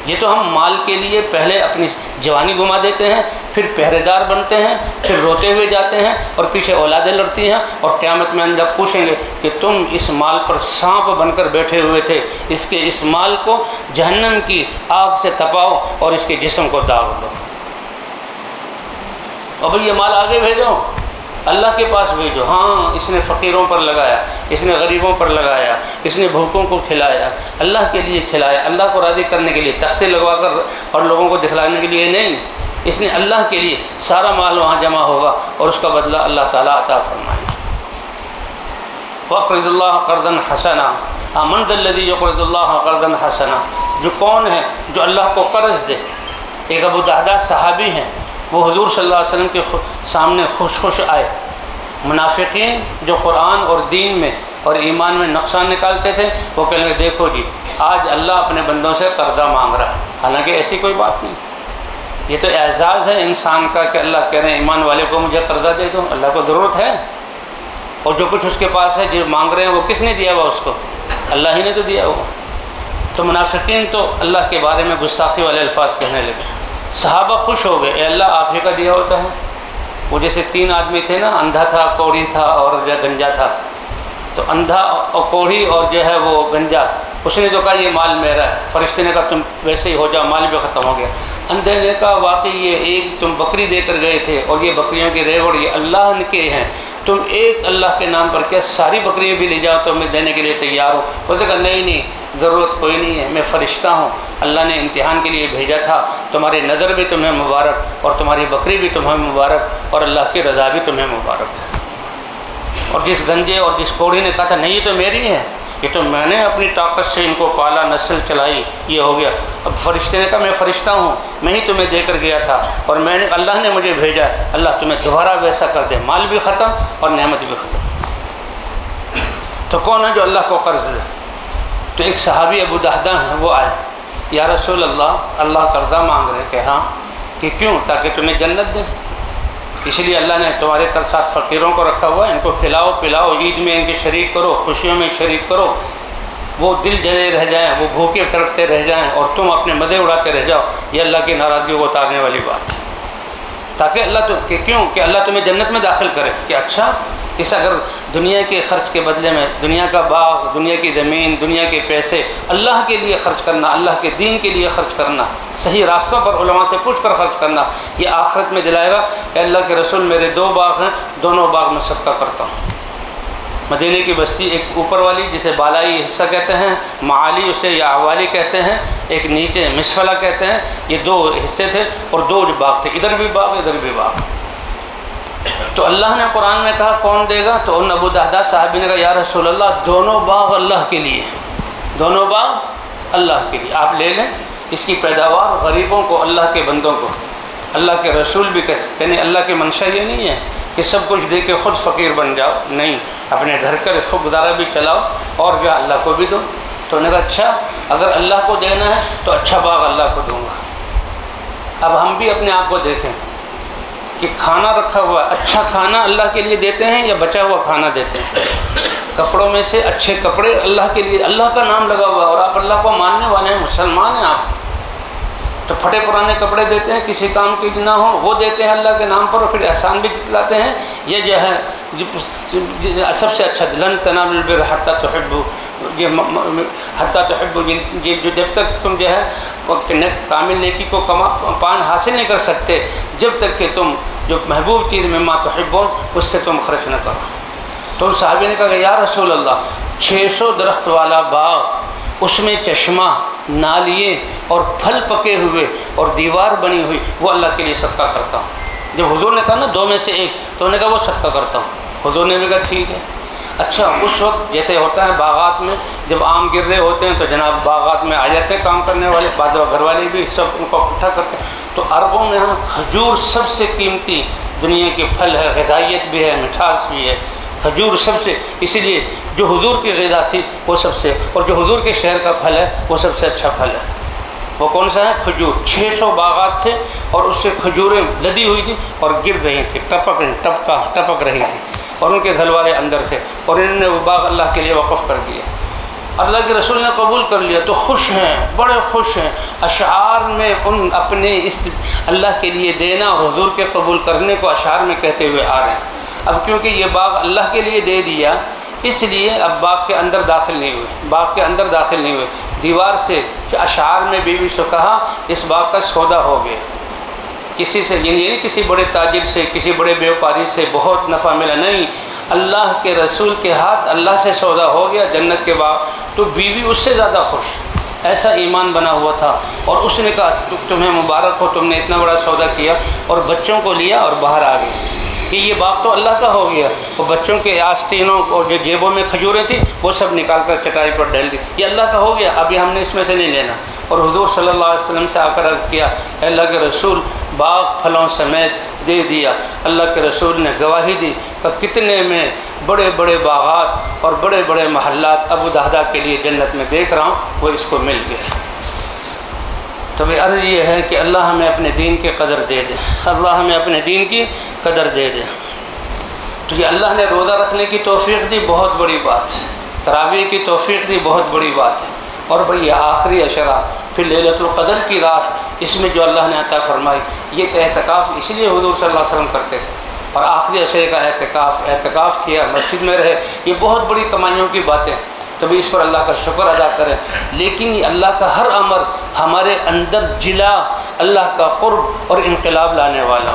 [SPEAKER 3] یہ تو ہم مال کے لیے پہلے اپنی جوانی گما دیتے ہیں، پھر پہرے دار بنتے ہیں، پھر روتے ہوئے جاتے ہیں، اور پیچھے اولادیں لڑتی ہیں، اور قیامت میں جب پوچھیں گے کہ تم اس مال پر سانپ بن کر بیٹھے ہوئے تھے، اس مال کو جہنم کی آگ سے تپاؤ اور اس کے جسم کو داغ دو۔ اور بھئی یہ مال آگے بھیجو، اللہ کے پاس بھیجو۔ ہاں اس نے فقیروں پر لگایا، اس نے غریبوں پر لگایا، اس نے بھوکوں کو کھلایا، اللہ کے لیے کھلایا، اللہ کو راضی کرنے کے لیے، تختے لگوا کر اور لوگوں کو دکھلانے کے لیے نہیں، اس نے اللہ کے لیے سارا مال وہاں جمع ہوگا اور اس کا بدلہ اللہ تعالیٰ عطا فرمائے گا۔ وَاقْرِضُ اللَّهَ قَرْضًا حَسَنًا مَنْ ذَا الَّذِي يُقْرِضُ اللَّهَ قَرْضًا حَسَنًا، جو کون ہے جو اللہ کو قرض دے؟ ایک ابو دہدہ صحابی ہیں، وہ حضور صلی اللہ علیہ وسلم کے سامنے خوش آئے۔ منافقین جو قرآن اور دین میں اور ایمان میں نقصان نکالتے تھے، وہ کہنے لگے دیکھو جی آج اللہ اپنے بندوں سے قرضہ مانگ رہا ہے، حالانکہ ایسی کوئی بات نہیں۔ یہ تو اعزاز ہے انسان کا کہ اللہ کہہ رہے ہیں ایمان والے کو مجھے قرضہ دے دو، اللہ کو ضرورت ہے، اور جو کچھ اس کے پاس ہے جو مانگ رہے ہیں وہ کس نے دیا ہوا اس کو؟ اللہ ہی نے تو دیا ہوا۔ تو منافقین تو اللہ کے بارے میں گستاخی والے الفاظ کہنے لگے۔ صحابہ خوش ہو گئے، اے اللہ آپ ہی کا دیا ہوتا ہے۔ وہ جیسے 3 آدمی تھے نا، اندھا تھا، کوڑھی تھا اور جو گنجا تھا، تو اندھا اور کوڑھی اور جو ہے وہ گنجا، اس نے تو کہا یہ مال میرا ہے، فرشتے نے کہا تم ویسے ہی ہو جاؤ، مال بھی ختم ہو گیا۔ اندھے نے کہا واقعی یہ ایک تم بکری دے کر گئے تھے اور یہ بکریوں کی ریوڑ یہ اللہ کے ہیں، تم ایک اللہ کے نام پر کیا ساری بکریاں بھی لے جاؤ تو میں دینے کے لیے تیار ہوں۔ اس نے کہا نہیں ضرورت کوئی نہیں ہے، میں فرشتہ ہوں، اللہ نے امتحان کے لیے بھیجا تھا، تمہاری نظر بھی تمہیں مبارک اور تمہاری بکری بھی تمہیں مبارک اور اللہ کی رضا بھی تمہیں مبارک۔ اور جس گنجے اور جس کوڑھی نے کہا تھا نہیں یہ تو میری ہے، یہ تو میں نے اپنی طاقت سے ان کو پالا، نسل چلائی، یہ ہو گیا، اب فرشتے نے کہا میں فرشتہ ہوں، میں ہی تمہیں دے کر گیا تھا اور اللہ نے مجھے بھیجا، اللہ تمہیں دوبارہ ویسا کر دے، مال بھی ختم اور نعمت بھی ختم۔ تو کون ہے جو اللہ کو قرض دے؟ تو ایک صحابی ابو دہدہ ہیں، وہ آئے، یا رسول اللہ قرضہ مانگ رہے کہ ہاں، کہ کیوں؟ تاکہ تمہیں جنت دے، اس لیے اللہ نے تمہارے ساتھ فقیروں کو رکھا ہوا ہے، ان کو کھلاؤ پلاؤ، عید میں ان کے شریک کرو، خوشیوں میں شریک کرو، وہ دل جلے رہ جائیں، وہ بھوکے تڑپتے رہ جائیں اور تم اپنے مزے اڑاتے رہ جاؤ، یہ اللہ کی ناراضگی کو اتارنے والی بات ہے، تاکہ اللہ کہ کیوں کہ اللہ تمہیں جنت میں داخل کرے، کہ اچھا اس اگر دنیا کے خرچ کے بدلے میں دنیا کا باغ، دنیا کی زمین، دنیا کے پیسے اللہ کے لیے خرچ کرنا، اللہ کے دین کے لیے خرچ کرنا، صحیح راستوں پر علماء سے پوچھ کر خرچ کرنا، یہ آخرت میں دلائے گا کہ اللہ کے رسول میرے 2 باغ ہیں، دونوں باغ میں صدقہ کرتا ہوں۔ مدینے کی بستی ایک اوپر والی جسے بالائی حصہ کہتے ہیں، معالی اسے یا اوالی کہتے ہیں، ایک نیچے مسفلہ کہتے ہیں، یہ 2 حصے تھے اور 2 باغ تھے، ادھر بھی باغ ادھر بھی باغ۔ تو اللہ نے قرآن میں کہا کون دے گا؟ تو ان ابو دہدہ صحابی نے کہا یا رسول اللہ دونوں باغ اللہ کے لیے، دونوں باغ اللہ کے لیے، آپ لے لیں، اس کی پیداوار غریبوں کو، اللہ کے بندوں کو۔ اللہ کے رسول بھی کہتے ہیں اللہ کی منشا یہ نہیں ہے کہ سب کچھ دے کے خود فقیر بن جاؤ، نہیں، اپنے گھر کا خود گزارا بھی چلاؤ اور جو اللہ کو بھی دو۔ تو انہوں نے کہا اچھا اگر اللہ کو دینا ہے تو اچھا باغ اللہ کو دوں گا۔ اب ہم بھی اپنے آپ کو دیکھیں کہ کھانا رکھا ہوا ہے، اچھا کھانا اللہ کے لیے دیتے ہیں یا بچا ہوا کھانا دیتے ہیں؟ کپڑوں میں سے اچھے کپڑے اللہ کے لیے، اللہ کا نام لگا ہوا ہے اور آپ اللہ کو ماننے والے ہیں، مسلمان ہیں آپ، تو پھٹے پرانے کپڑے دیتے ہیں کسی کام کے نہ ہو، وہ دیتے ہیں اللہ کے نام پر اور پھر احسان بھی جتلاتے ہیں۔ یہ جو ہے سب سے اچھا لن تنالوا البر حتی تحبوا، یہ حتی تحبوا، یہ جو جب تک تم جو ہے کامل نیکی کو پان حاصل نہیں کر سکتے جب تک کہ تم جو محبوب چیز مما تحبون اس سے تم خرچ نہ کرو۔ تو ان صحابی نے کہا کہ یا رسول اللہ 600 درخت والا باغ، اس میں چشمہ، نالیے اور پھل پکے ہوئے اور دیوار بنی ہوئی، وہ اللہ کے لیے صدقہ کرتا ہوں۔ جب حضور نے کہا نا 2 میں سے 1، تو انہوں نے کہا وہ صدقہ کرتا ہوں۔ حضور نے بھی کہا ٹھیک ہے۔ اچھا اس وقت جیسے ہوتا ہے باغات میں جب آم گر رہے ہوتے ہیں تو جناب باغات میں آ جاتے ہیں کام کرنے والے، بعد گھر والے بھی سب ان کو اکٹھا کرتے ہیں۔ تو عربوں میں ہاں کھجور سب سے قیمتی دنیا کے پھل ہے، غذائیت بھی ہے، مٹھاس بھی ہے، کھجور سب سے، اسی لیے جو حضور کی غذا تھی وہ سب سے، اور جو حضور کے شہر کا پھل ہے وہ سب سے اچھا پھل ہے۔ وہ کون سا ہے؟ کھجور۔ 600 باغات تھے اور اس سے کھجوریں لدی ہوئی تھیں اور گر رہی تھیں، ٹپک رہی تھیں، اور ان کے گھر والے اندر تھے اور انہوں نے وہ باغ اللہ کے لیے وقف کر دیا۔ اللہ کے رسول نے قبول کر لیا تو خوش ہیں، بڑے خوش ہیں، اشعار میں ان اپنے اس اللہ کے لیے دینا اور حضور کے قبول کرنے کو اشعار میں کہتے ہوئے آ رہے ہیں۔ اب کیونکہ یہ باغ اللہ کے لیے دے دیا اس لیے اب باغ کے اندر داخل نہیں ہوئے، دیوار سے اشعار میں بیوی سے کہا اس باغ کا سودا ہو گیا، کسی سے یعنی کسی بڑے تاجر سے، کسی بڑے بیوپاری سے بہت نفع ملا، نہیں، اللہ کے رسول کے ہاتھ اللہ سے سودا ہو گیا جنت کے باغ۔ تو بیوی اس سے زیادہ خوش، ایسا ایمان بنا ہوا تھا، اور اس نے کہا تمہیں مبارک ہو، تم نے اتنا بڑا سودا کیا، اور بچوں کو لیا اور باہر آ گئی کہ یہ باغ تو اللہ کا ہو گیا، اور بچوں کے آستینوں اور جو جیبوں میں کھجوریں تھیں وہ سب نکال کر چٹائی پر ڈال دی، یہ اللہ کا ہو گیا، ابھی ہم نے اس میں سے نہیں لینا۔ اور حضور صلی اللہ علیہ وسلم سے آ کر عرض کیا اے اللہ کے رسول باغ پھلوں سمیت دے دیا۔ اللہ کے رسول نے گواہی دی کہ کتنے میں بڑے بڑے باغات اور بڑے بڑے محلات ابو دہدہ کے لیے جنت میں دیکھ رہا ہوں، وہ اس کو مل گئے۔ تو بھئی عرض یہ ہے کہ اللہ ہمیں اپنے دین کی قدر دے دے، اللہ ہمیں اپنے دین کی قدر دے دے۔ تو یہ اللہ نے روزہ رکھنے کی توفیق دی، بہت بڑی بات ہے، تراویح کی توفیق دی، بہت بڑی بات ہے، اور بھئی یہ آخری عشرہ پھر لیلۃ القدر کی رات، اس میں جو اللہ نے عطا فرمائی، یہ اعتکاف اس لیے حضور صلی اللہ علیہ وسلم کرتے تھے، اور آخری عشرے کا اعتکاف کیا، مسجد میں رہے، یہ بہت بڑی کمائیوں کی باتیں، تو بھی اس پر اللہ کا شکر ادا کریں۔ لیکن یہ اللہ کا ہر امر ہمارے اندر جلا، اللہ کا قرب اور انقلاب لانے والا،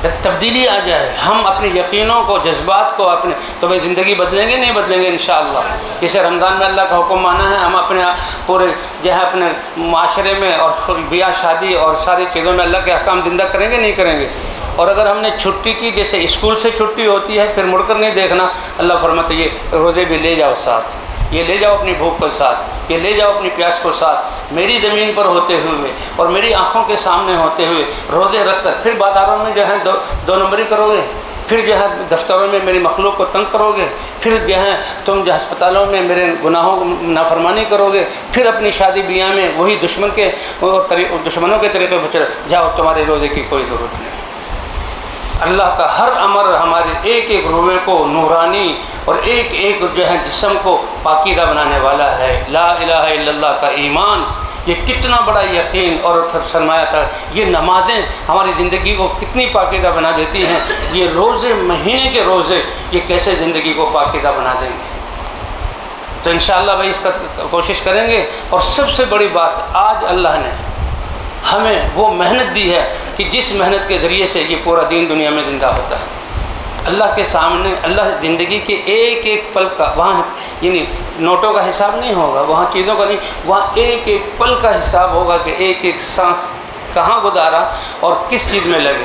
[SPEAKER 3] جب تبدیلی آ جائے، ہم اپنے یقینوں کو، جذبات کو اپنے، تو بھئی زندگی بدلیں گے نہیں بدلیں گے انشاءاللہ۔ جیسے رمضان میں اللہ کا حکم مانا ہے، ہم اپنے پورے جو ہے اپنے معاشرے میں اور بیاہ شادی اور ساری چیزوں میں اللہ کے احکام زندہ کریں گے نہیں کریں گے۔ اور اگر ہم نے چھٹی کی، جیسے اسکول سے چھٹی ہوتی ہے پھر مڑ کر نہیں دیکھنا، اللہ فرماتا ہے یہ روزے بھی لے جاؤ ساتھ، یہ لے جاؤ اپنی بھوک کو ساتھ، یہ لے جاؤ اپنی پیاس کو ساتھ، میری زمین پر ہوتے ہوئے اور میری آنکھوں کے سامنے ہوتے ہوئے روزے رکھ کر پھر بازاروں میں جو ہے دو نمبری کرو گے، پھر جو ہے دفتروں میں میری مخلوق کو تنگ کرو گے، پھر جو ہے تم جو ہسپتالوں میں میرے گناہوں کو نافرمانی کرو گے، پھر اپنی شادی بیاہ میں وہی دشمنوں کے طریقے پر چلے جاؤ، تمہارے روزے کی کوئی ضرورت نہیں۔ اللہ کا ہر امر ہمارے ایک ایک روحے کو نورانی اور ایک ایک جو ہے جسم کو پاکیزہ بنانے والا ہے۔ لا الہ الا اللہ کا ایمان، یہ کتنا بڑا یقین اور سرمایہ تھا۔ یہ نمازیں ہماری زندگی کو کتنی پاکیزہ بنا دیتی ہیں، یہ روزے، مہینے کے روزے، یہ کیسے زندگی کو پاکیزہ بنا دیں گے۔ تو انشاءاللہ بھائی اس کا کوشش کریں گے۔ اور سب سے بڑی بات، آج اللہ نے ہمیں وہ محنت دی ہے کہ جس محنت کے ذریعے سے یہ پورا دین دنیا میں زندہ ہوتا ہے۔ اللہ کے سامنے اللہ زندگی کے ایک ایک پل کا، وہاں یعنی نوٹوں کا حساب نہیں ہوگا، وہاں چیزوں کا نہیں، وہاں ایک ایک پل کا حساب ہوگا کہ ایک ایک سانس کہاں گزارا اور کس چیز میں لگے۔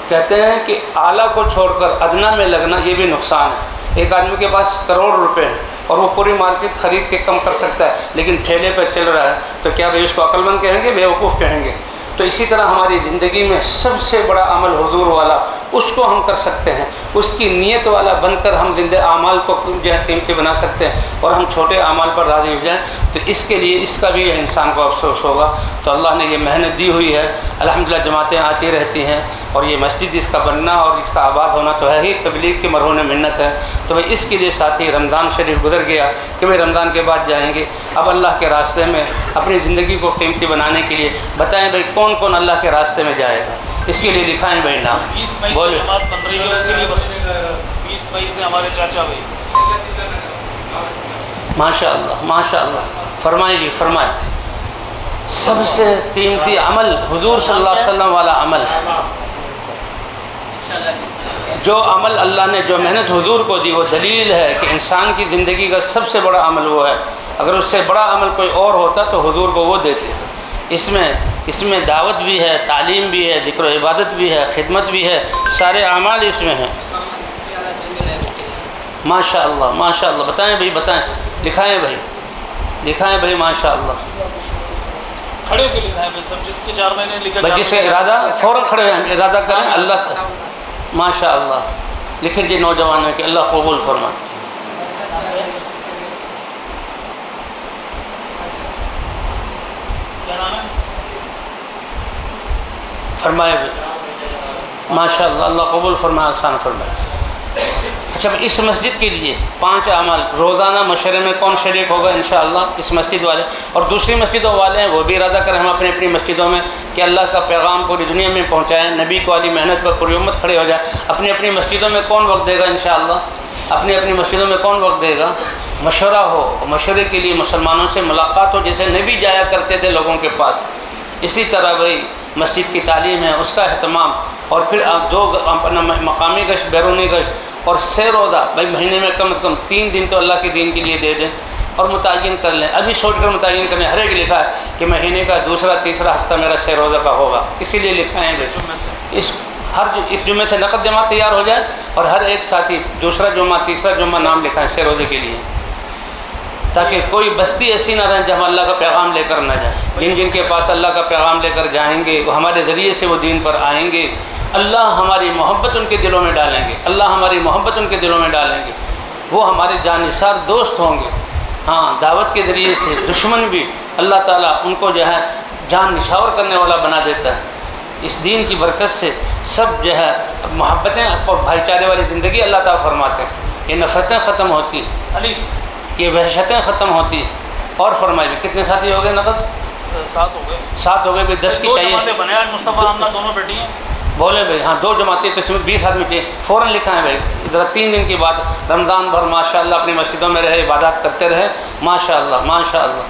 [SPEAKER 3] کہتے ہیں کہ اعلیٰ کو چھوڑ کر ادنا میں لگنا یہ بھی نقصان ہے۔ ایک آدمی کے پاس کروڑ روپے ہیں اور وہ پوری مارکیٹ خرید کے کم کر سکتا ہے، لیکن ٹھیلے پہ چل رہا ہے، تو کیا بھائی اس کو عقل مند کہیں گے، بیوقوف کہیں گے؟ تو اسی طرح ہماری زندگی میں سب سے بڑا عمل حضور والا، اس کو ہم کر سکتے ہیں، اس کی نیت والا بن کر ہم زندہ اعمال کو جو ہے قیمتی بنا سکتے ہیں، اور ہم چھوٹے اعمال پر راضی ہو جائیں، تو اس کے لیے اس کا بھی انسان کو افسوس ہوگا۔ تو اللہ نے یہ محنت دی ہوئی ہے، الحمدللہ جماعتیں آتی رہتی ہیں، اور یہ مسجد اس کا بننا اور اس کا آباد ہونا تو ہے ہی تبلیغ کی مرہون منت ہے۔ تو بھائی اس کے لیے ساتھی رمضان شریف گزر گیا کہ بھائی رمضان کے بعد جائیں گے، اب اللہ کے راستے میں اپنی زندگی کو قیمتی بنانے کے لیے بتائیں بھائی کون کون اللہ کے راستے میں جائے گا، اس کے لیے دکھائیں بھائی نام۔
[SPEAKER 2] 20 مئی سے جماعت بن رہی ہے، اس کے لیے 20 مئی سے ہمارے چاچا بھائی۔
[SPEAKER 3] ماشاء اللہ ماشاء اللہ، فرمائیں جی فرمائیں۔ سب سے قیمتی عمل حضور صلی اللہ علیہ وسلم والا عمل، جو عمل اللہ نے جو محنت حضور کو دی وہ دلیل ہے کہ انسان کی زندگی کا سب سے بڑا عمل وہ ہے۔ اگر اس سے بڑا عمل کوئی اور ہوتا تو حضور کو وہ دیتے۔ اس میں دعوت بھی ہے، تعلیم بھی ہے، ذکر و عبادت بھی ہے، خدمت بھی ہے، سارے اعمال اس میں ہیں۔ ماشاء اللہ ماشاء اللہ، بتائیں بھائی بتائیں، دکھائیں بھائی ماشاء اللہ۔
[SPEAKER 2] کھڑے ہو کے لکھائیں بھائی، سب جس کے 4 مہینے لکھا
[SPEAKER 3] بھائی جس کا ارادہ فوراً کھڑے ہیں، ارادہ کریں اللہ ماشاء اللہ لکھیں جی نوجوانوں کہ اللہ قبول فرمائے۔
[SPEAKER 2] کیا نام ہے؟
[SPEAKER 3] فرمائے بھائی ماشاء اللہ، اللہ قبول فرمائے، آسان فرمائے۔ اچھا اس مسجد کے لیے 5 اعمال روزانہ مشورے میں کون شریک ہوگا انشاءاللہ؟ اس مسجد والے، اور دوسری مسجدوں والے ہیں وہ بھی ارادہ کریں ہم اپنی اپنی مسجدوں میں کہ اللہ کا پیغام پوری دنیا میں پہنچائیں، نبی کو والی محنت پر پوری امت کھڑے ہو جائے۔ اپنی اپنی مسجدوں میں کون وقت دے گا انشاءاللہ؟ اپنی اپنی مسجدوں میں کون وقت دے گا؟ مشورہ ہو، مشورے کے لیے مسلمانوں سے ملاقات ہو، جیسے نبی جایا کرتے تھے لوگوں کے پاس، اسی طرح بھائی مسجد کی تعلیم ہے اس کا اہتمام، اور پھر آپ 2 اپنا مقامی گشت، بیرونی گشت، اور 6 روزہ بھائی مہینے میں کم از کم 3 دن تو اللہ کے دین کے لیے دے دیں، اور متعین کر لیں، ابھی سوچ کر متعین کر لیں۔ ہر ایک لکھا ہے کہ مہینے کا 2، 3 ہفتہ میرا 6 روزہ کا ہوگا، اسی لیے لکھائیں بھائی اس جمعے سے نقد جماعت تیار ہو جائے، اور ہر ایک ساتھی 2 جمعہ 3 جمعہ نام لکھائیں 6 روزے کے لیے، تاکہ کوئی بستی ایسی نہ رہے جب اللہ کا پیغام لے کر نہ جائیں۔ جن کے پاس اللہ کا پیغام لے کر جائیں گے وہ ہمارے ذریعے سے وہ دین پر آئیں گے، اللہ ہماری محبت ان کے دلوں میں ڈالیں گے، اللہ ہماری محبت ان کے دلوں میں ڈالیں گے، وہ ہمارے جانثار دوست ہوں گے۔ ہاں دعوت کے ذریعے سے دشمن بھی اللہ تعالیٰ ان کو جو ہے جان نشاور کرنے والا بنا دیتا ہے۔ اس دین کی برکت سے سب جو ہے محبتیں اور بھائی چارے والی زندگی اللہ تعالیٰ فرماتے ہیں، یہ نفرتیں ختم ہوتی ہیں،
[SPEAKER 2] علی
[SPEAKER 3] یہ وحشتیں ختم ہوتی ہیں۔ اور فرمائیے کتنے ساتھی ہو گئے نقد؟
[SPEAKER 2] 7 ہو گئے،
[SPEAKER 3] 7 ہو گئے بھائی، 10 کی
[SPEAKER 2] 2
[SPEAKER 3] چاہیے۔
[SPEAKER 2] جماعتیں بنے آج، مصطفیٰ آمنہ دونوں بیٹی ہیں۔
[SPEAKER 3] بولے بھائی ہاں 2 جماعتیں تو اس میں 20 آدمی چاہیے، فوراً لکھا ہے بھائی۔ ذرا 3 دن کے بعد رمضان بھر ماشاءاللہ اپنی مسجدوں میں رہے، عبادات کرتے رہے، ماشاءاللہ ماشاءاللہ۔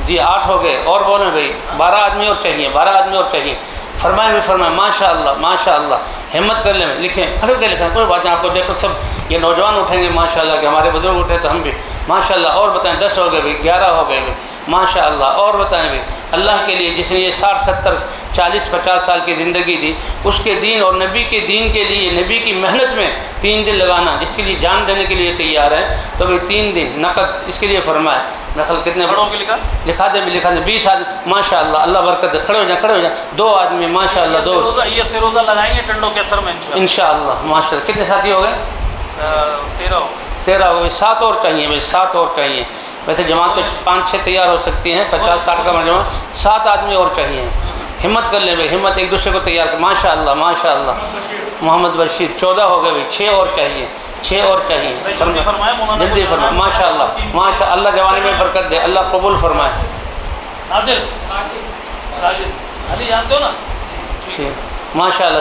[SPEAKER 3] جی 8 ہو گئے، اور بولیں بھائی 12 آدمی اور چاہیے، 12 آدمی اور چاہیے۔ فرمائیں بھی فرمائیں ماشاءاللہ ماشاءاللہ، ہمت کر لیں، لکھیں کھڑے کے لکھیں، کوئی بات نہیں، آپ کو دیکھ کر سب یہ نوجوان اٹھیں گے ماشاءاللہ کہ ہمارے بزرگ اٹھے تو ہم بھی ماشاءاللہ۔ اور بتائیں 10 ہو گئے بھائی، 11 ہو گئے بھائی، ماشاء اللہ. اور بتائیں بھی اللہ کے لیے جس نے یہ 60 70 40 50 سال کی زندگی دی، اس کے دین اور نبی کے دین کے لیے نبی کی محنت میں 3 دن لگانا، جس کے لیے جان دینے کے لیے تیار ہے، تو بھائی 3 دن نقد اس کے لیے فرمائے. میں خل کتنے
[SPEAKER 2] بڑوں کے
[SPEAKER 3] لکھا دیں 20 آدمی ماشاء اللہ. اللہ برکت دے. کھڑے ہو جائیں 2 آدمی ماشاء اللہ. 2
[SPEAKER 2] یہ سے روزہ لگائیں گے ٹنڈوں کے سر میں
[SPEAKER 3] انشاءاللہ. ماشاء اللہ. کتنے ساتھی ہو گئے؟ 13 ہو گئے. 7 اور چاہیے بھائی، 7 اور چاہیے. ویسے جماعت تو 5-6 تیار ہو سکتی ہیں، 50-60 کا مجموعہ. 7 آدمی اور چاہیے. ہمت کر لیں بھائی، ہمت ایک دوسرے کو تیار کر. ماشاء اللہ ماشاء اللہ. محمد بشیر 14 ہو گئے بھائی. 6 اور چاہیے، 6 اور چاہیے. جلدی فرمائے. ماشاء اللہ ماشاء اللہ. جوانی میں برکت دے. اللہ قبول فرمائے.
[SPEAKER 2] جانتے ہو نا؟
[SPEAKER 3] ماشاء اللہ.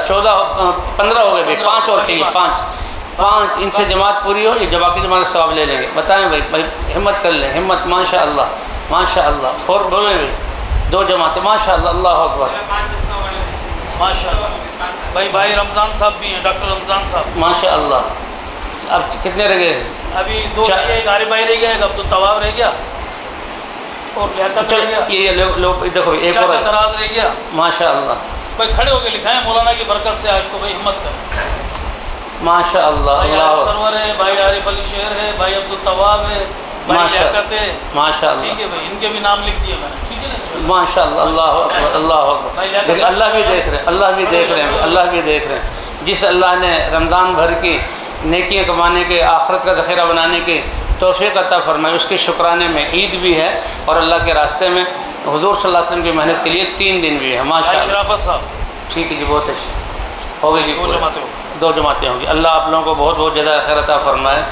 [SPEAKER 3] 15 ہو گئے بھائی. 5 اور چاہیے. 5 ان سے جماعت پوری ہو، یہ باقی جماعت ثواب لے لیں گے. بتائیں بھائی ہمت کر لیں. ہمت. ماشاء اللہ ماشاء اللہ. 4 بولیں بھائی. 2 جماعتیں. ماشاء اللہ. اللہ اکبر.
[SPEAKER 2] ماشاء اللہ. بھائی رمضان صاحب بھی ہیں، ڈاکٹر رمضان صاحب.
[SPEAKER 3] ماشاء اللہ. اب کتنے رہ گئے؟
[SPEAKER 2] ابھی 2 رہ گئے. ایک عارف بھائی رہ گیا، ایک عبدالطواب رہ گیا، اور لیاقت رہ گیا.
[SPEAKER 3] یہ لوگ دیکھو ایک اور
[SPEAKER 2] دراز رہ گیا.
[SPEAKER 3] ماشاء اللہ.
[SPEAKER 2] بھائی کھڑے ہو کے لکھائیں مولانا کی برکت سے آج کو. بھائی ہمت کر.
[SPEAKER 3] ماشاء اللہ.
[SPEAKER 2] بھائی عارف سرور ہے، بھائی عارف علی شیر ہے، بھائی عبدالطواب ہے، بھائی لیاقت ہے.
[SPEAKER 3] ماشاء اللہ.
[SPEAKER 2] ٹھیک ہے بھائی، ان کے بھی نام لکھ دیے میں نے. ٹھیک ہے نا.
[SPEAKER 3] ماشاء اللہ. اللہ اکبر. اللہ اکبر. اللہ بھی دیکھ رہے ہیں، اللہ بھی دیکھ رہے ہیں، اللہ بھی دیکھ رہے ہیں. جس اللہ نے رمضان بھر کی نیکیاں کمانے کے، آخرت کا ذخیرہ بنانے کی توفیق عطا فرمائے، اس کے شکرانے میں عید بھی ہے، اور اللہ کے راستے میں حضور صلی اللہ علیہ وسلم کی محنت کے لیے 3 دن بھی ہے. ماشاء اللہ.
[SPEAKER 2] شرافت صاحب.
[SPEAKER 3] ٹھیک ہے جی، بہت اچھا ہو گئی جی.
[SPEAKER 2] 2
[SPEAKER 3] جماعتیں ہوں گی. اللہ آپ لوگوں کو بہت بہت جزائے خیر عطا فرمائے.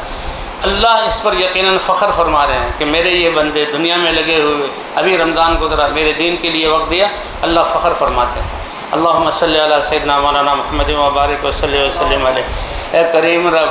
[SPEAKER 3] اللہ اس پر یقیناً فخر فرما رہے ہیں کہ میرے یہ بندے دنیا میں لگے ہوئے، ابھی رمضان گزرا، میرے دین کے لیے وقت دیا. اللہ فخر فرماتے ہیں. اللہم صلی علی سیدنا مولانا محمد وبارک وصلی وسلم علیہ. اے کریم رب،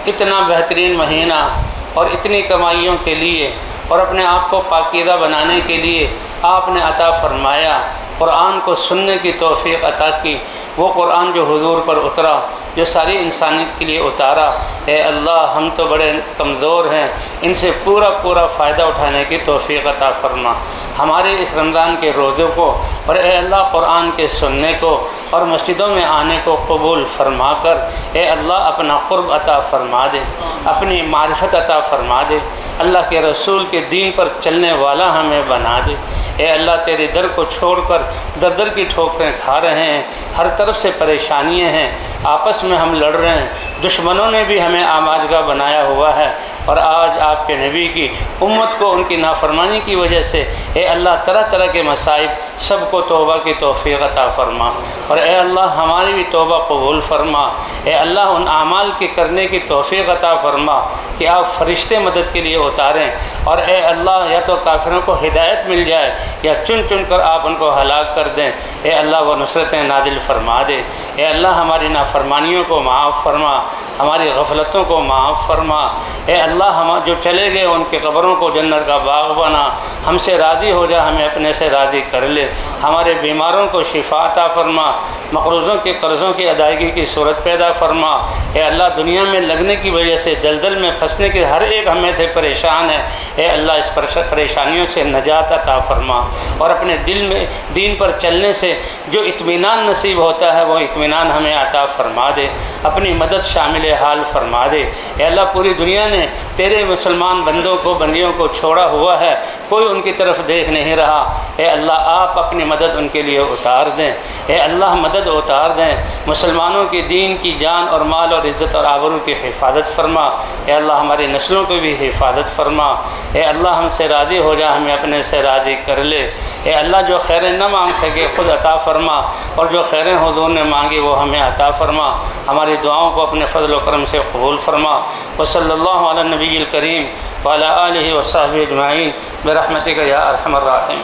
[SPEAKER 3] اتنا بہترین مہینہ اور اتنی کمائیوں کے لیے اور اپنے آپ کو پاکیزہ بنانے کے لیے آپ نے عطا فرمایا. قرآن کو سننے کی توفیق عطا کی. وہ قرآن جو حضور پر اترا، جو ساری انسانیت کے لیے اتارا. اے اللہ، ہم تو بڑے کمزور ہیں، ان سے پورا فائدہ اٹھانے کی توفیق عطا فرما. ہمارے اس رمضان کے روزوں کو، اور اے اللہ قرآن کے سننے کو اور مسجدوں میں آنے کو قبول فرما کر اے اللہ اپنا قرب عطا فرما دے، اپنی معرفت عطا فرما دے. اللہ کے رسول کے دین پر چلنے والا ہمیں بنا دے. اے اللہ، تیرے در کو چھوڑ کر در کی ٹھوکریں کھا رہے ہیں، ہر طرف سے پریشانیاں ہیں، آپس میں ہم لڑ رہے ہیں، دشمنوں نے بھی ہمیں آماجگاہ بنایا ہوا ہے. اور آج آپ کے نبی کی امت کو ان کی نافرمانی کی وجہ سے اے اللہ طرح کے مصائب، سب کو توبہ کی توفیق عطا فرما. اور اے اللہ ہماری بھی توبہ قبول فرما. اے اللہ ان اعمال کے کرنے کی توفیق عطا فرما کہ آپ فرشتے مدد کے لیے اتاریں. اور اے اللہ یا تو کافروں کو ہدایت مل جائے یا چن کر آپ ان کو ہلاک کر دیں. اے اللہ وہ نصرتیں نازل فرما دے. اے اللہ ہماری نافرمانیوں کو معاف فرما، ہماری غفلتوں کو معاف فرما. اے اللہ ہم جو چلے گئے ان کے قبروں کو جنت کا باغ بنا. ہم سے راضی ہو جا، ہمیں اپنے سے راضی کر لے. ہمارے بیماروں کو شفا عطا فرما، مقروضوں کے قرضوں کی ادائیگی کی صورت پیدا فرما. اے اللہ دنیا میں لگنے کی وجہ سے دلدل میں پھنسنے کے ہر ایک ہمیں سے پریشان ہے. اے اللہ اس پریشانیوں سے نجات عطا فرما. اور اپنے دل میں دین پر چلنے سے جو اطمینان نصیب ہوتا ہے وہ اطمینان ہمیں عطا فرما دے. اپنی مدد شامل حال فرما دے. اے اللہ پوری دنیا نے تیرے مسلمان بندوں کو بندیوں کو چھوڑا ہوا ہے، کوئی ان کی طرف دیکھ نہیں رہا. اے اللہ آپ اپنی مدد ان کے لیے اتار دیں. اے اللہ مدد اتار دیں. مسلمانوں کی دین کی جان اور مال اور عزت اور آبرو کی حفاظت فرما. اے اللہ ہماری نسلوں کو بھی حفاظت فرما. اے اللہ ہم سے راضی ہو جا، ہمیں اپنے سے راضی کر لے. اے اللہ جو خیریں نہ مانگ سکے خود عطا فرما، اور جو خیریں حضور نے مانگی وہ ہمیں عطا فرما. ہماری دعاؤں کو اپنے فضل و کرم سے قبول فرما. وصلی اللہ علی النبی الکریم وعلی آلہ وصحبہ اجمعین برحمتک یا ارحم الراحمین.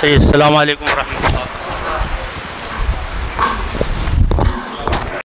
[SPEAKER 3] السلام علیکم ورحمۃ اللہ.